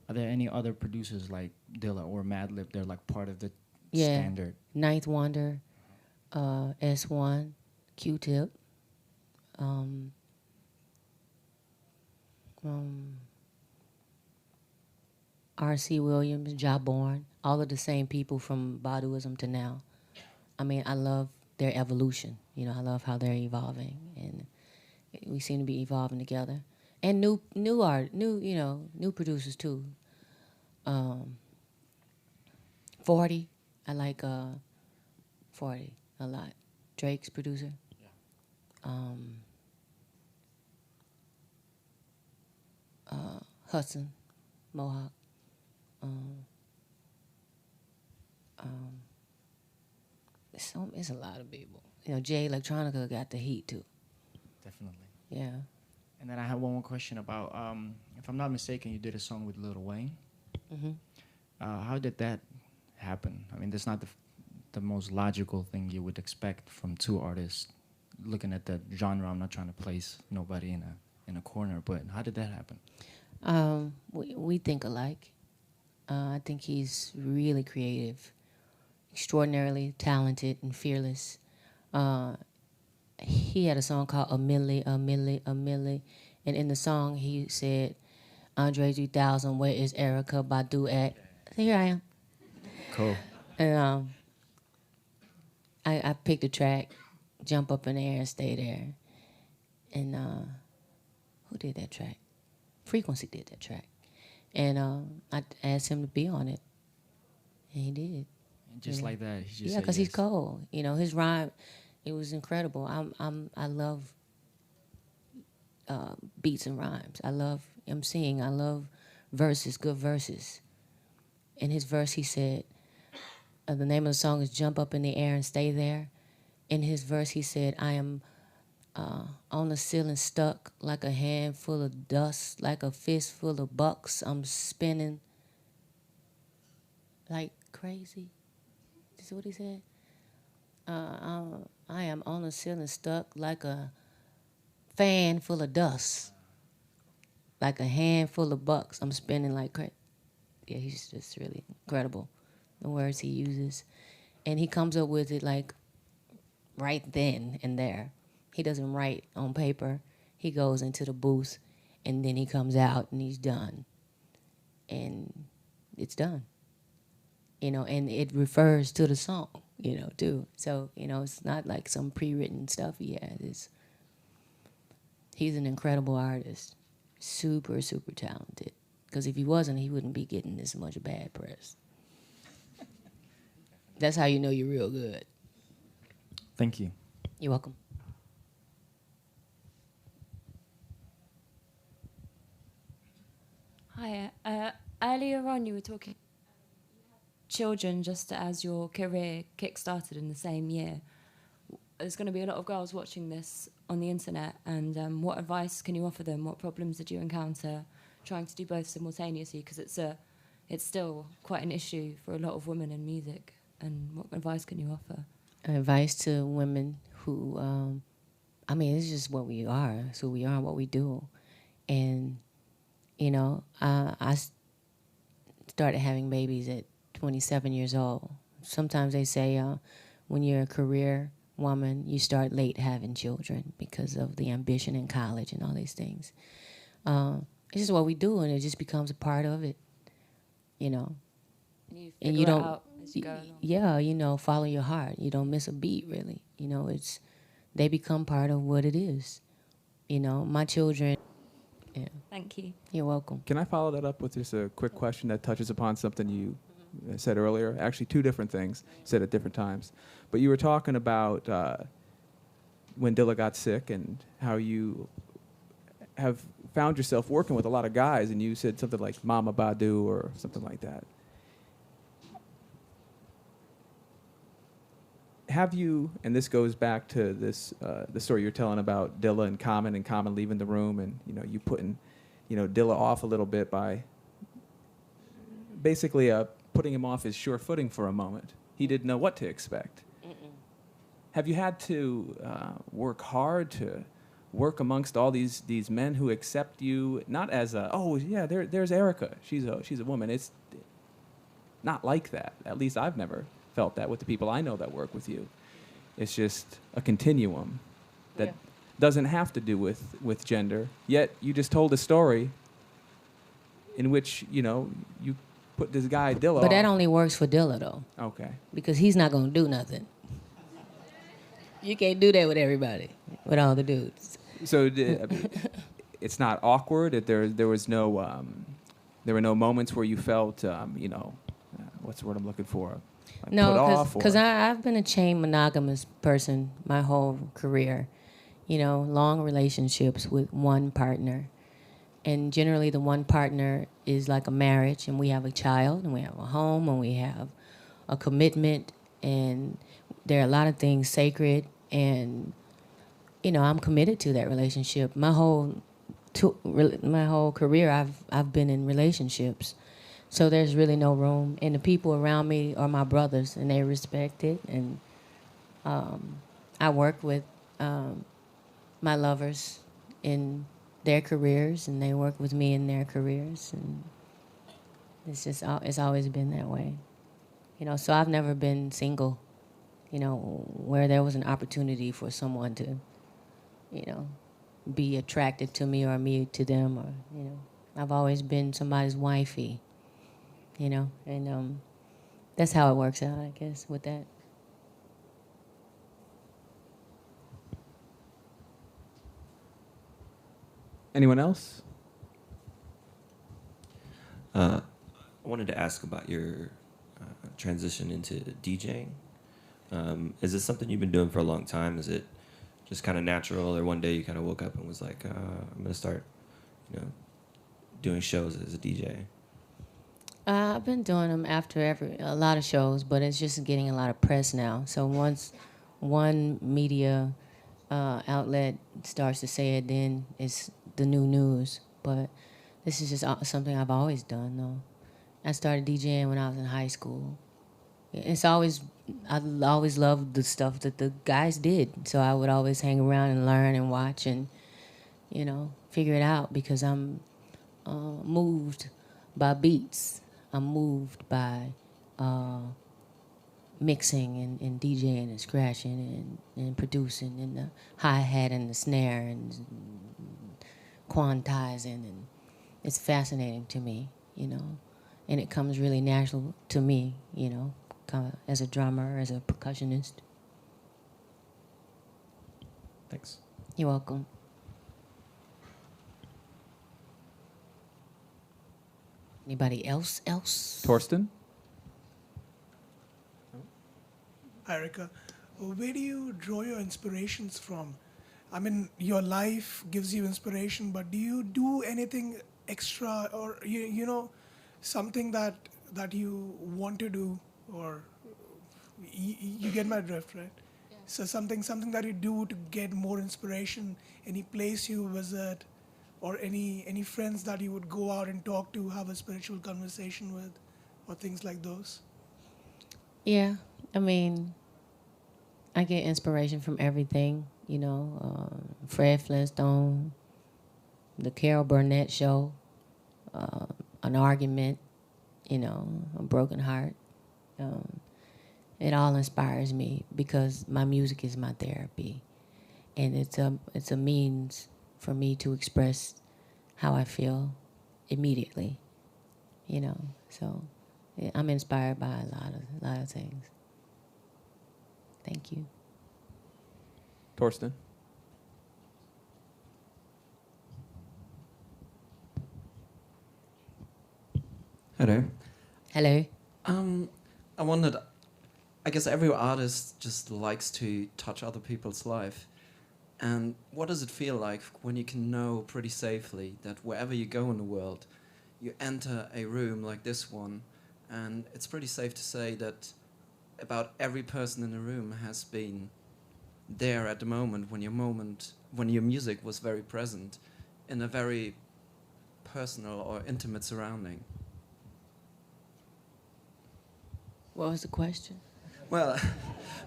Are there any other producers like Dilla or Madlib? They're like part of the Yeah, standard. Ninth Wonder, S1, Q-Tip. R.C. Williams, Jawborn, all of the same people from Baduism to now. I mean, I love their evolution. You know, I love how they're evolving, and we seem to be evolving together. And new producers too. 40, I like 40 a lot. Drake's producer. Hudson, Mohawk. It's a lot of people. You know, Jay Electronica got the heat too. Definitely. Yeah. And then I have one more question about, if I'm not mistaken, you did a song with Lil Wayne. Mm-hmm. How did that happen? I mean, that's not the most logical thing you would expect from two artists. Looking at the genre, I'm not trying to place nobody in a corner, but how did that happen? We think alike. I think he's really creative, extraordinarily talented and fearless. He had a song called A Milli, A Milli, A Milli. And in the song, he said, Andre 3000, where is Erykah Badu at? So here I am. Cool. And I picked a track, Jump Up in the Air and Stay There. And who did that track? Frequency did that track. And I asked him to be on it. And he did. And just like that, he just Yeah, said because he's yes. cold. You know, his rhyme, it was incredible. I love beats and rhymes. I love emceeing. I love verses, good verses. In his verse, he said, the name of the song is Jump Up in the Air and Stay There. In his verse, he said, I am on the ceiling stuck like a handful of dust, like a fistful of bucks. I'm spinning like crazy. Is what he said? I am on the ceiling stuck like a fan full of dust, like a handful of bucks. I'm spinning like crazy. Yeah, he's just really incredible, the words he uses. And he comes up with it like right then and there. He doesn't write on paper. He goes into the booth, and then he comes out, and he's done. And it's done. You know, and it refers to the song, you know, too. So, you know, it's not like some pre-written stuff he has. He's an incredible artist. Super, super talented. Because if he wasn't, he wouldn't be getting this much bad press. That's how you know you're real good. Thank you. You're welcome. Hi. Earlier on, you were talking children just as your career kick-started in the same year. There's going to be a lot of girls watching this on the internet, and what advice can you offer them? What problems did you encounter trying to do both simultaneously? Because it's still quite an issue for a lot of women in music. And what advice can you offer? Advice to women who, I mean, it's just what we are. It's who we are and what we do. And, you know, I started having babies at 27 years old. Sometimes they say when you're a career woman, you start late having children because of the ambition in college and all these things. It's just what we do, and it just becomes a part of it, you know. And you figure it out as you go along. Yeah, you know, follow your heart. You don't miss a beat, really. You know, they become part of what it is. You know, my children. Yeah. Thank you. You're welcome. Can I follow that up with just a quick question that touches upon something you said earlier? Actually, two different things said at different times. But you were talking about when Dilla got sick and how you have found yourself working with a lot of guys, and you said something like Mama Badu or something like that. Have you, and this goes back to this the story you're telling about Dilla and Common leaving the room, and you know you putting, you know, Dilla off a little bit by basically putting him off his sure footing for a moment. He didn't know what to expect. Have you had to work hard to work amongst all these men who accept you not as a, oh yeah, there's Erykah, she's a woman. It's not like that. At least I've never felt that with the people I know that work with you. It's just a continuum that doesn't have to do with gender. Yet you just told a story in which, you know, you put this guy Dilla But that off. only works for Dilla, though, Okay. because he's not going to do nothing. You can't do that with everybody, with all the dudes. So I mean, it's not awkward. There was no there were no moments where you felt you know, what's the word I'm looking for? Like No, put off because or- I've been a chain monogamous person my whole career. You know, long relationships with one partner. And generally the one partner is like a marriage, and we have a child, and we have a home, and we have a commitment, and there are a lot of things sacred, and, you know, I'm committed to that relationship. My whole career, I've been in relationships. So there's really no room. And the people around me are my brothers, and they respect it. And I work with my lovers in their careers, and they work with me in their careers. And it's always been that way. You know, so I've never been single, you know, where there was an opportunity for someone to, you know, be attracted to me or me to them, or, you know. I've always been somebody's wifey, you know, and that's how it works out, I guess, with that. Anyone else? I wanted to ask about your transition into DJing. Is this something you've been doing for a long time? Is it just kind of natural, or one day you kind of woke up and was like, I'm going to start, you know, doing shows as a DJ? I've been doing them after a lot of shows, but it's just getting a lot of press now. So once one media outlet starts to say it, then it's the new news. But this is just something I've always done, though. I started DJing when I was in high school. I always loved the stuff that the guys did. So I would always hang around and learn and watch and, you know, figure it out, because I'm moved by beats. I'm moved by mixing and DJing and scratching and producing, and the hi-hat and the snare and quantizing, and it's fascinating to me, you know, and it comes really natural to me, you know, as a drummer, as a percussionist. Thanks. You're welcome. Anybody else? Torsten? Erykah, where do you draw your inspirations from? I mean, your life gives you inspiration, but do you do anything extra, or you know, something that you want to do, or you get my drift, right? Yeah. So something that you do to get more inspiration, any place you visit, or any friends that you would go out and talk to, have a spiritual conversation with, or things like those? Yeah, I mean, I get inspiration from everything, you know, Fred Flintstone, the Carol Burnett show, an argument, you know, a broken heart. It all inspires me because my music is my therapy, and it's a means for me to express how I feel immediately, you know. So yeah, I'm inspired by a lot of things. Thank you. Torsten? Hello. Hello. I wondered, I guess every artist just likes to touch other people's life. And what does it feel like when you can know pretty safely that wherever you go in the world, you enter a room like this one, and it's pretty safe to say that about every person in the room has been there at the moment when your music was very present in a very personal or intimate surrounding? What was the question? Well,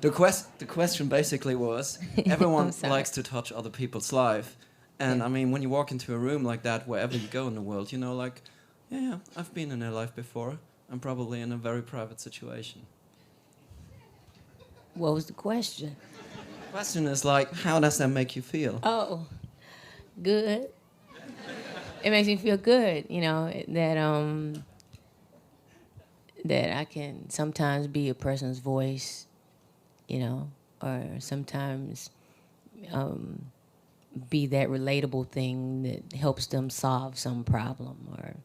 the question basically was, everyone likes to touch other people's life. And Yeah. I mean, when you walk into a room like that, wherever you go in the world, you know, like, yeah, I've been in their life before. I'm probably in a very private situation. What was the question? Question is like, how does that make you feel? Oh, good. It makes me feel good, that I can sometimes be a person's voice, or sometimes be that relatable thing that helps them solve some problem or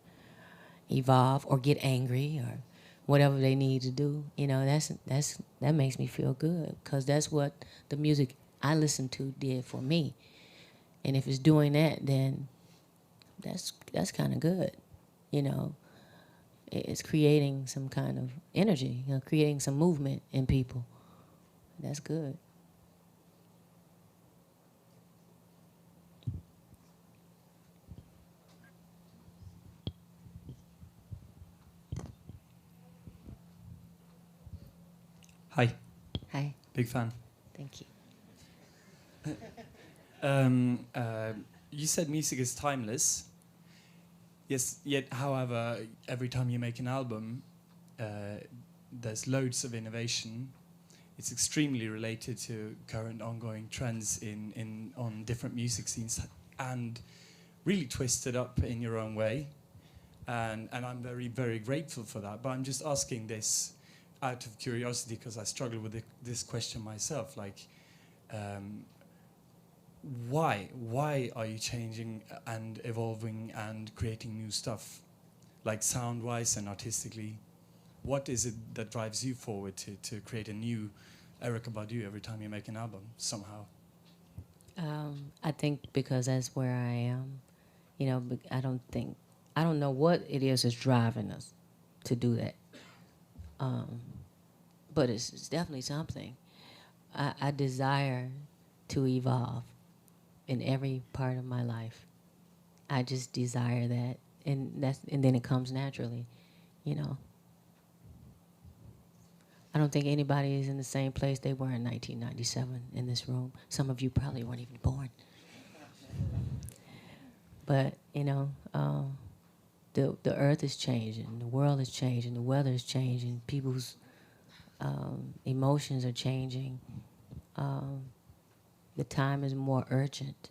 evolve or get angry or whatever they need to do. That makes me feel good because that's what the music I listened to did for me. And if it's doing that, then that's kind of good. It's creating some kind of energy, creating some movement in people. That's good. Hi, Hi, big fan. thank you. You said music is timeless. Yes, yet, however, every time you make an album, there's loads of innovation. It's extremely related to current ongoing trends on different music scenes and really twisted up in your own way. And I'm very, very grateful for that. But I'm just asking this out of curiosity because I struggle with this question myself. Like, why are you changing and evolving and creating new stuff, like sound-wise and artistically? What is it that drives you forward to create a new Erykah Badu every time you make an album somehow? I think because that's where I am. I don't know what it is that's driving us to do that. But it's definitely something. I desire to evolve in every part of my life. I just desire that, and then it comes naturally, I don't think anybody is in the same place they were in 1997 in this room. Some of you probably weren't even born. But, the earth is changing, the world is changing, the weather is changing, people's emotions are changing. The time is more urgent,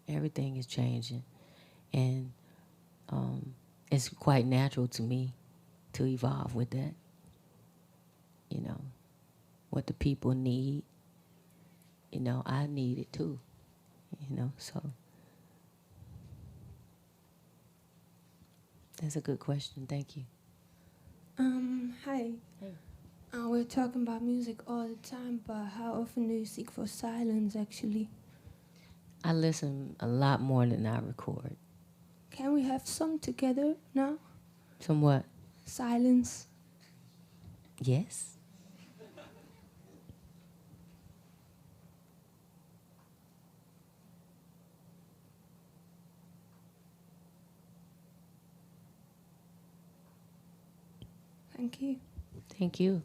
everything is changing. And it's quite natural to me to evolve with that. What the people need, I need it too, so. That's a good question, thank you. Hi. Hey. We're talking about music all the time, but how often do you seek for silence, actually? I listen a lot more than I record. Can we have some together now? Some what? Silence. Yes. Thank you. Thank you.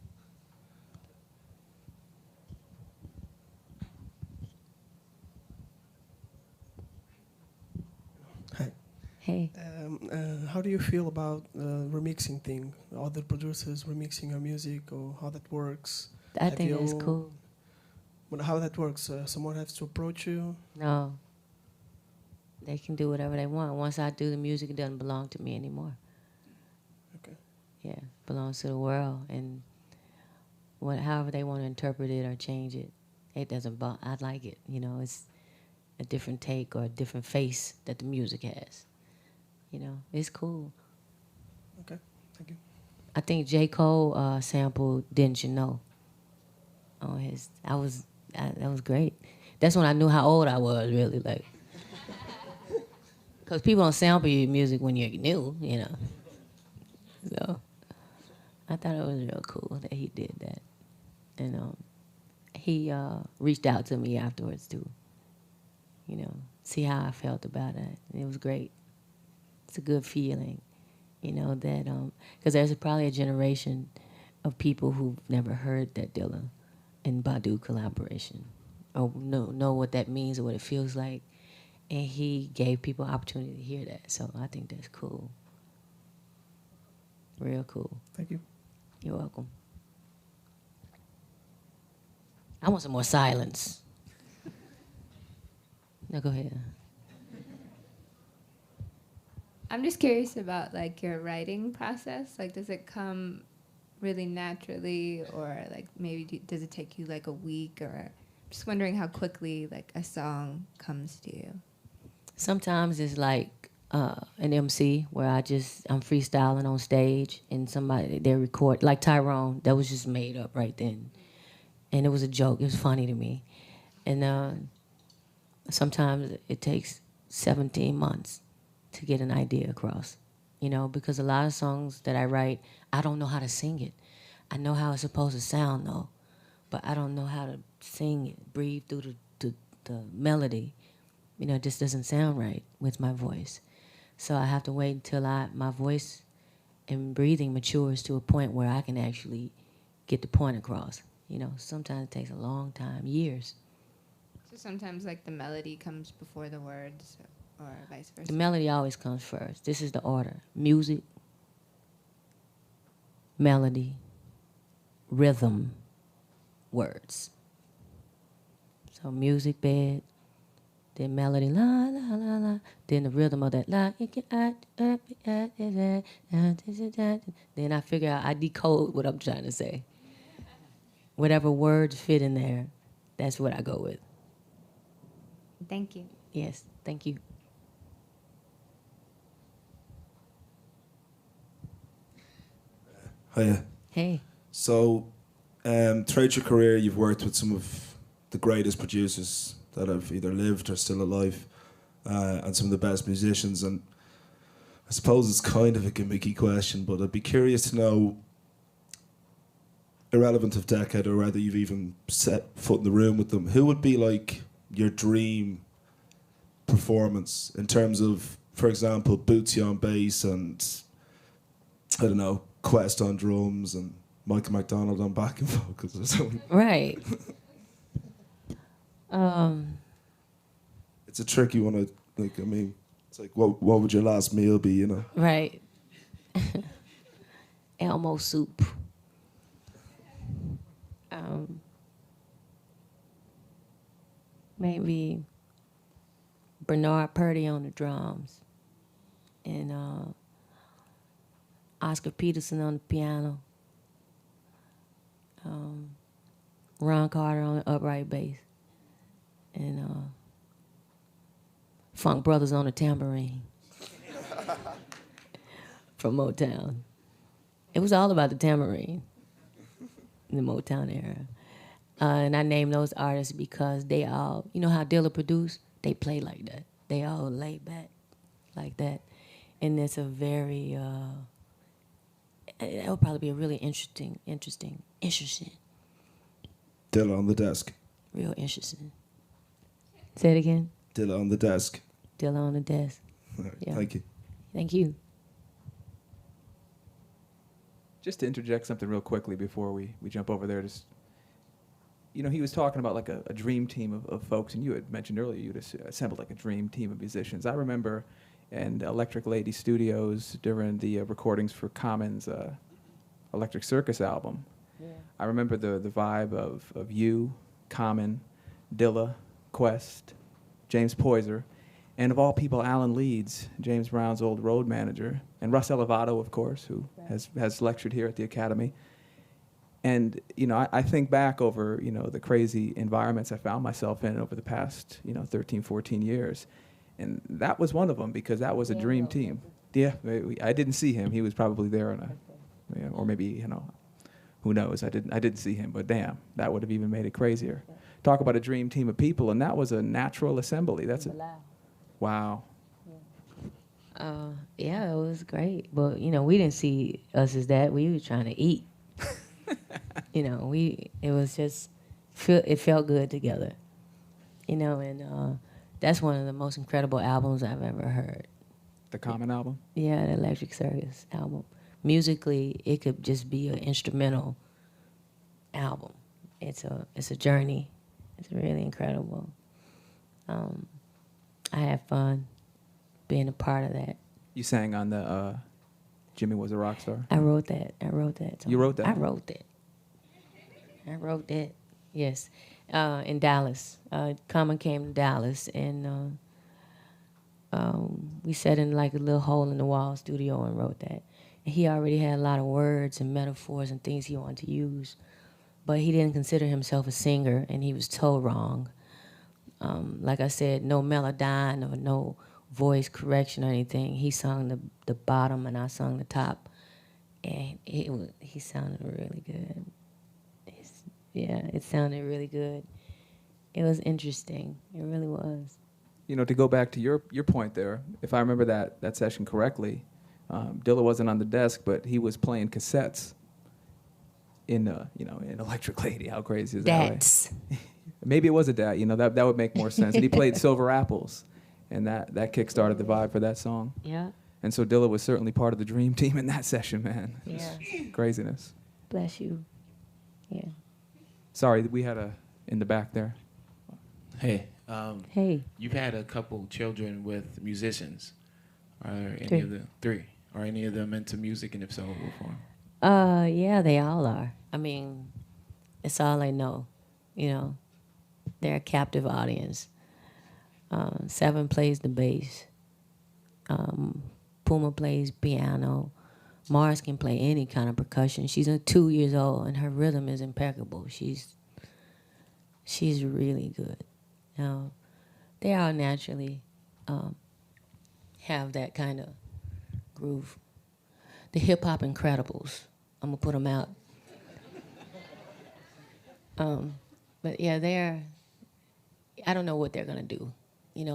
Hi. Hey. How do you feel about remixing thing? Other producers remixing your music, or how that works? I think that's cool. But how that works? Someone has to approach you? No. They can do whatever they want. Once I do the music, it doesn't belong to me anymore. Okay. Yeah, it belongs to the world, and however they want to interpret it or change it, it doesn't. I like it. It's a different take or a different face that the music has. It's cool. Okay, thank you. I think J. Cole sampled "Didn't You Know" on his. That was great. That's when I knew how old I was, really, like. Because people don't sample your music when you're new, So I thought it was real cool that he did that. And he reached out to me afterwards to, see how I felt about it. And it was great. It's a good feeling, that, because there's probably a generation of people who've never heard that Dilla and Badu collaboration or know what that means or what it feels like. And he gave people opportunity to hear that. So I think that's cool. Real cool. Thank you. You're welcome. I want some more silence. No, go ahead. I'm just curious about like your writing process. Like, does it come really naturally, or like maybe does it take you like a week? Or just wondering how quickly like a song comes to you. Sometimes it's like an MC where I'm freestyling on stage and somebody they record, like Tyrone, that was just made up right then, and it was a joke. It was funny to me, and sometimes it takes 17 months to get an idea across, because a lot of songs that I write, I don't know how to sing it. I know how it's supposed to sound though, but I don't know how to sing it, breathe through the melody. It just doesn't sound right with my voice. So I have to wait until my voice and breathing matures to a point where I can actually get the point across. Sometimes it takes a long time, years. So sometimes like the melody comes before the words, or vice versa. The melody always comes first. This is the order: music, melody, rhythm, words. So music bed, then melody, la la la la, then the rhythm of that la, then I figure out, I decode what I'm trying to say. Whatever words fit in there, that's what I go with. Thank you. Yes, thank you. Hiya. Hey. So, throughout your career, you've worked with some of the greatest producers that have either lived or still alive, and some of the best musicians. And I suppose it's kind of a gimmicky question, but I'd be curious to know, irrelevant of decade or whether you've even set foot in the room with them, who would be like your dream performance in terms of, for example, Bootsy on bass and, I don't know, Quest on drums and Michael McDonald on backing vocals or something. Right. It's a tricky one. It's like, what would your last meal be, Right. Elmo soup. Maybe Bernard Purdy on the drums, and Oscar Peterson on the piano, Ron Carter on the upright bass, and Funk Brothers on the tambourine from Motown. It was all about the tambourine in the Motown era. And I named those artists because they all, how Dilla produced? They play like that. They all lay back like that. And it's a very, it would probably be a really interesting. Dilla on the desk. Real interesting. Say it again. Dilla on the desk. Dilla on the desk. Right, Yeah. Thank you. Thank you. Just to interject something real quickly before we jump over there, he was talking about like a dream team of folks, and you had mentioned earlier you'd assembled like a dream team of musicians. I remember in Electric Lady Studios during the recordings for Common's Electric Circus album. Yeah. I remember the vibe of you, Common, Dilla, Quest, James Poyser, and of all people, Alan Leeds, James Brown's old road manager, and Russ Elevato, of course, who has lectured here at the Academy. And, I think back over, the crazy environments I found myself in over the past, 13, 14 years. And that was one of them because that was a dream team. Yeah, I didn't see him. He was probably there or maybe, who knows? I didn't see him, but damn, that would have even made it crazier. Talk about a dream team of people, and that was a natural assembly. Wow. Yeah, it was great. But, we didn't see us as that. We were trying to eat. It was just, it felt good together. And that's one of the most incredible albums I've ever heard. The Common album? Yeah, the Electric Circus album. Musically, it could just be an instrumental album. It's a journey. It's really incredible. I had fun being a part of that. You sang on the Jimmy Was a Rock Star? I wrote that. You wrote that? I wrote that. Yes, in Dallas. Common came to Dallas, and we sat in like a little hole in the wall studio and wrote that. And he already had a lot of words and metaphors and things he wanted to use, but he didn't consider himself a singer, and he was told wrong. Like I said, no melodyne or no voice correction or anything. He sung the bottom and I sung the top, and he sounded really good. Yeah, it sounded really good. It was interesting. It really was. You know, to go back to your point there, if I remember that session correctly, Dilla wasn't on the desk, but he was playing cassettes in Electric Lady. How crazy is that? That's Maybe it was a DAT. You know, that would make more sense. And he played Silver Apples, and that kick-started the vibe for that song. Yeah. And so Dilla was certainly part of the dream team in that session, man. It was Yeah. craziness. Bless you. Yeah. Sorry, we had in the back there. Hey. Hey. You've had a couple children with musicians. Are any Three. of the three? Are any of them into music, and if so, what form? Yeah, they all are. I mean, it's all they know. You know, they're a captive audience. Seven plays the bass. Puma plays piano. Mars can play any kind of percussion. She's 2 years old, and her rhythm is impeccable. She's really good. They all naturally have that kind of groove. The hip hop Incredibles. I'm gonna put them out. But yeah, I don't know what they're gonna do,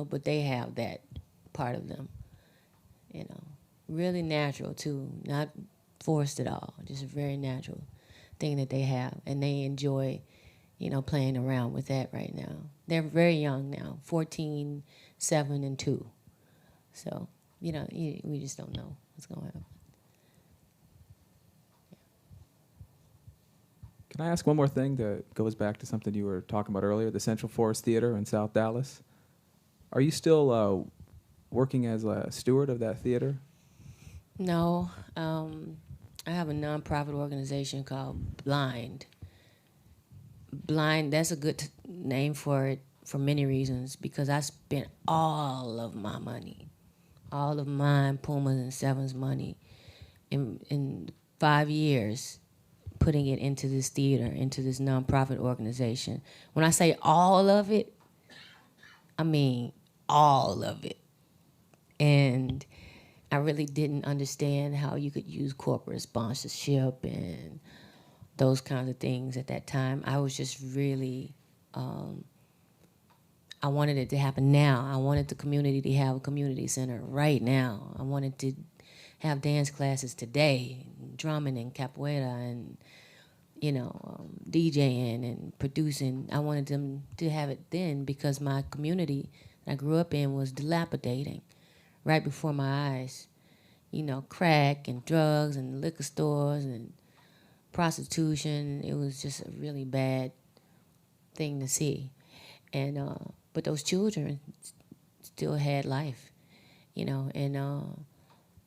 but they have that part of them, really natural too, not forced at all, just a very natural thing that they have, and they enjoy, playing around with that right now. They're very young now, 14, 7, and 2. So, we just don't know what's going to happen. Can I ask one more thing that goes back to something you were talking about earlier, the Central Forest Theater in South Dallas? Are you still working as a steward of that theater? No. I have a nonprofit organization called Blind. Blind, that's a good name for it for many reasons, because I spent all of my money, all of mine, Puma's and Seven's money, in 5 years, putting it into this theater, into this nonprofit organization. When I say all of it, I mean all of it. And I really didn't understand how you could use corporate sponsorship and those kinds of things at that time. I was just really, I wanted it to happen now. I wanted the community to have a community center right now. I wanted to have dance classes today, drumming and capoeira and, DJing and producing. I wanted them to have it then because my community that I grew up in was dilapidating right before my eyes. Crack and drugs and liquor stores and prostitution. It was just a really bad thing to see. And but those children still had life, and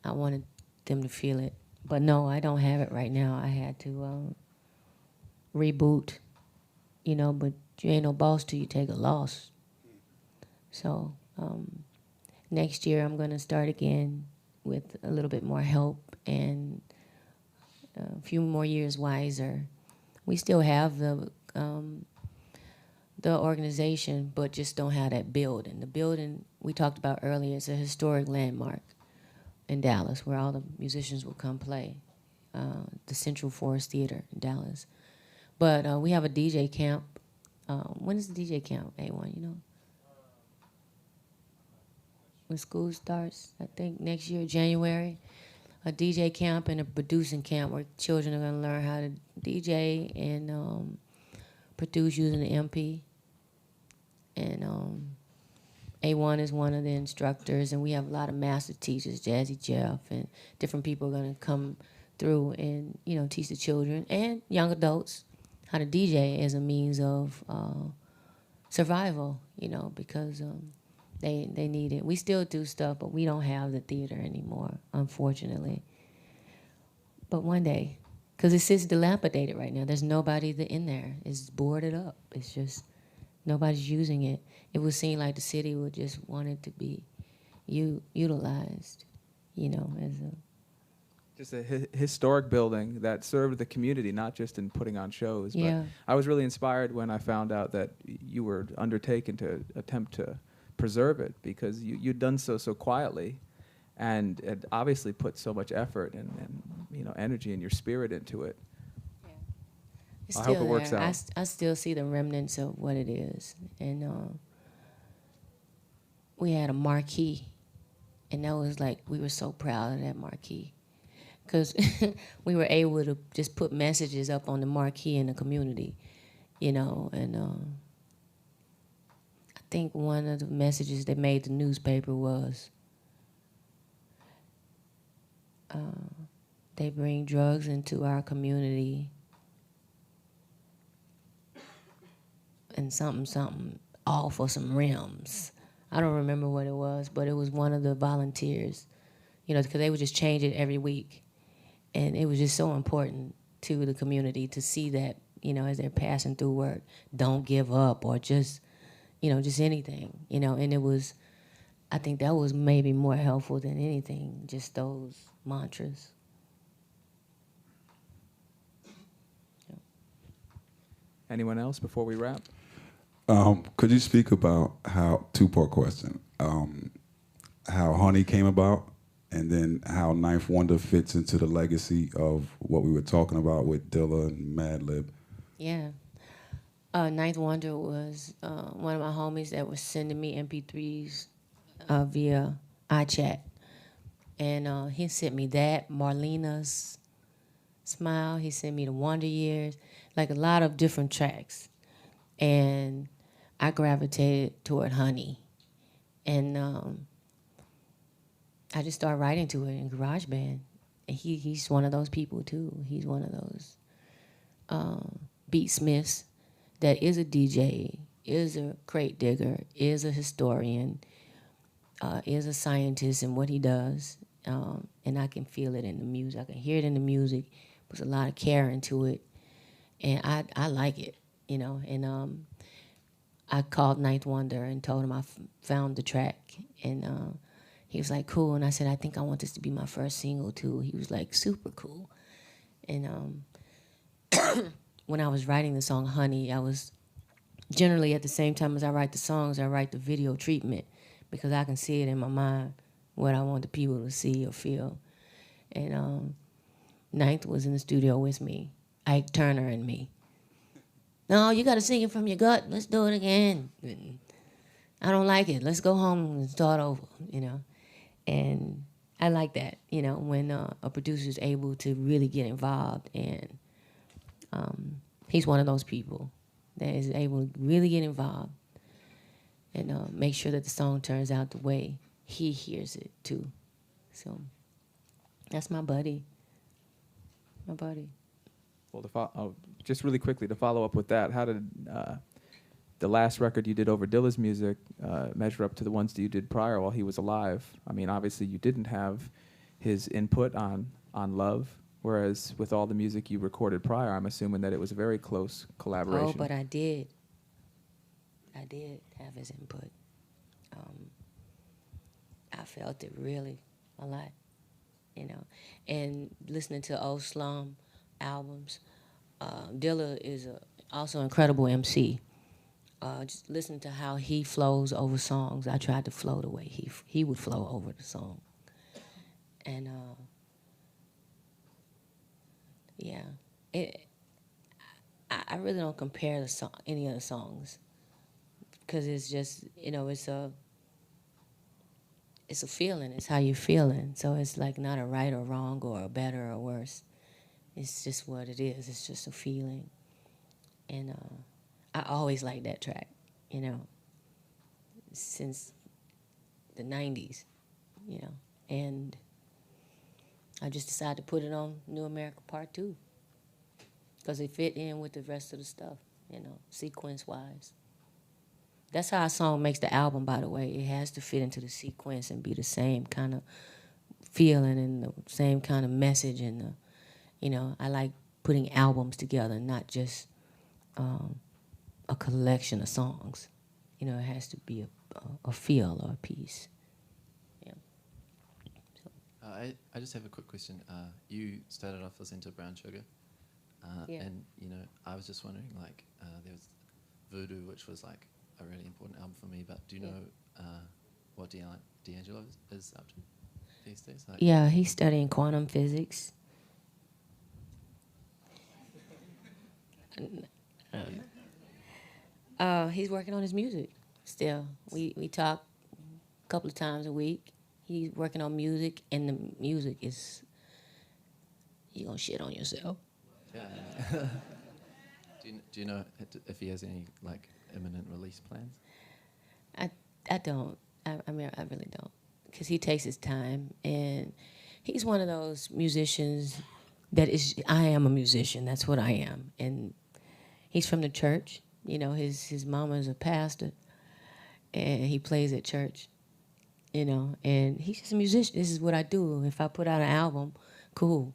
I wanted them to feel it. But no, I don't have it right now. I had to reboot, but you ain't no boss till you take a loss. So next year I'm going to start again with a little bit more help and a few more years wiser. We still have the organization, but just don't have that building. The building we talked about earlier is a historic landmark in Dallas where all the musicians will come play, the Central Forest Theater in Dallas. But we have a DJ camp. When is the DJ camp, A1, When school starts, I think next year, January. A DJ camp and a producing camp where children are going to learn how to DJ and produce using the MP. And A1 is one of the instructors, and we have a lot of master teachers, Jazzy Jeff, and different people are going to come through and, teach the children and young adults how to DJ as a means of survival, because they need it. We still do stuff, but we don't have the theater anymore, unfortunately. But one day, Because it sits dilapidated right now. There's nobody in there. It's boarded up. It's just nobody's using it. It would seem like the city would just want it to be utilized, as a... Just a historic building that served the community, not just in putting on shows. Yeah. But I was really inspired when I found out that you were undertaken to attempt to preserve it, because you'd done so quietly, and it obviously put so much effort and energy and your spirit into it. Yeah. It's I still hope it works there. out. I still see the remnants of what it is. And we had a marquee, and that was like, we were so proud of that marquee, because we were able to just put messages up on the marquee in the community, and I think one of the messages that made the newspaper was, they bring drugs into our community, and something, all for some rims. I don't remember what it was, but it was one of the volunteers, because they would just change it every week. And it was just so important to the community to see that, as they're passing through work, don't give up, or just, just anything, and it was, I think that was maybe more helpful than anything, just those mantras. Anyone else before we wrap? Could you speak about how, two-part question, how Honey came about, and then how Ninth Wonder fits into the legacy of what we were talking about with Dilla and Madlib? Yeah. Ninth Wonder was one of my homies that was sending me MP3s via iChat. And he sent me that, Marlena's Smile. He sent me the Wonder Years, like a lot of different tracks. And I gravitated toward Honey. And I just started writing to it in GarageBand. And he's one of those people, too. He's one of those beatsmiths that is a DJ, is a crate digger, is a historian, is a scientist in what he does. And I can feel it in the music. I can hear it in the music. Puts a lot of care into it. And I like it, And I called Ninth Wonder and told him I found the track. And he was like, cool. And I said, I think I want this to be my first single, too. He was like, super cool. And when I was writing the song Honey, I was generally at the same time as I write the songs, I write the video treatment, because I can see it in my mind, what I want the people to see or feel. And Ninth was in the studio with me, Ike Turner and me. No, you got to sing it from your gut. Let's do it again. I don't like it. Let's go home and start over, And I like that, when a producer is able to really get involved. And he's one of those people that is able to really get involved and make sure that the song turns out the way he hears it, too. So that's my buddy. My buddy. Well, just really quickly to follow up with that, how did the last record you did over Dilla's music measure up to the ones that you did prior while he was alive? I mean, obviously you didn't have his input on Love, whereas with all the music you recorded prior, I'm assuming that it was a very close collaboration. Oh, but I did. I did have his input. I felt it really a lot, And listening to old Slum albums, Dilla is also incredible MC. Just listening to how he flows over songs, I tried to flow the way he would flow over the song. And yeah, I really don't compare any of the songs, because it's just, it's a feeling. It's how you're feeling. So it's like not a right or wrong or a better or worse. It's just what it is. It's just a feeling. And I always liked that track, since the 90s, And I just decided to put it on New America Part 2, because it fit in with the rest of the stuff, sequence-wise. That's how a song makes the album, by the way. It has to fit into the sequence and be the same kind of feeling and the same kind of message. And, I like putting albums together, not just a collection of songs. You know, it has to be a feel or a piece. Yeah. I just have a quick question. You started off listening to Brown Sugar, Yeah. and you know, I was just wondering, like, there was Voodoo, which was like a really important album for me. But do you know what D'Angelo is up to these days? Like, Yeah, he's studying quantum physics. He's working on his music still. We talk a couple of times a week. He's working on music, and the music is, you're going to shit on yourself. yeah. Do you know if he has any like imminent release plans? I don't. I mean, I really don't. Because he takes his time, and he's one of those musicians that is, I am a musician. That's what I am. And he's from the church. You know, his mama is a pastor, and he plays at church, you know, and he's just a musician. This is what I do. If I put out an album, cool,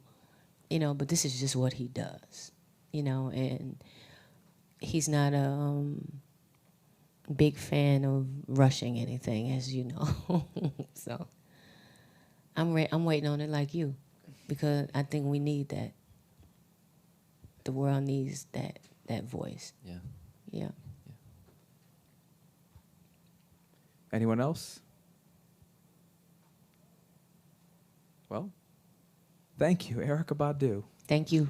you know, but this is just what he does, you know, and he's not a big fan of rushing anything, as you know. So I'm waiting on it like you, because I think we need that. The world needs that voice. Yeah. Yeah. Anyone else? Well, thank you, Erykah Badu. Thank you.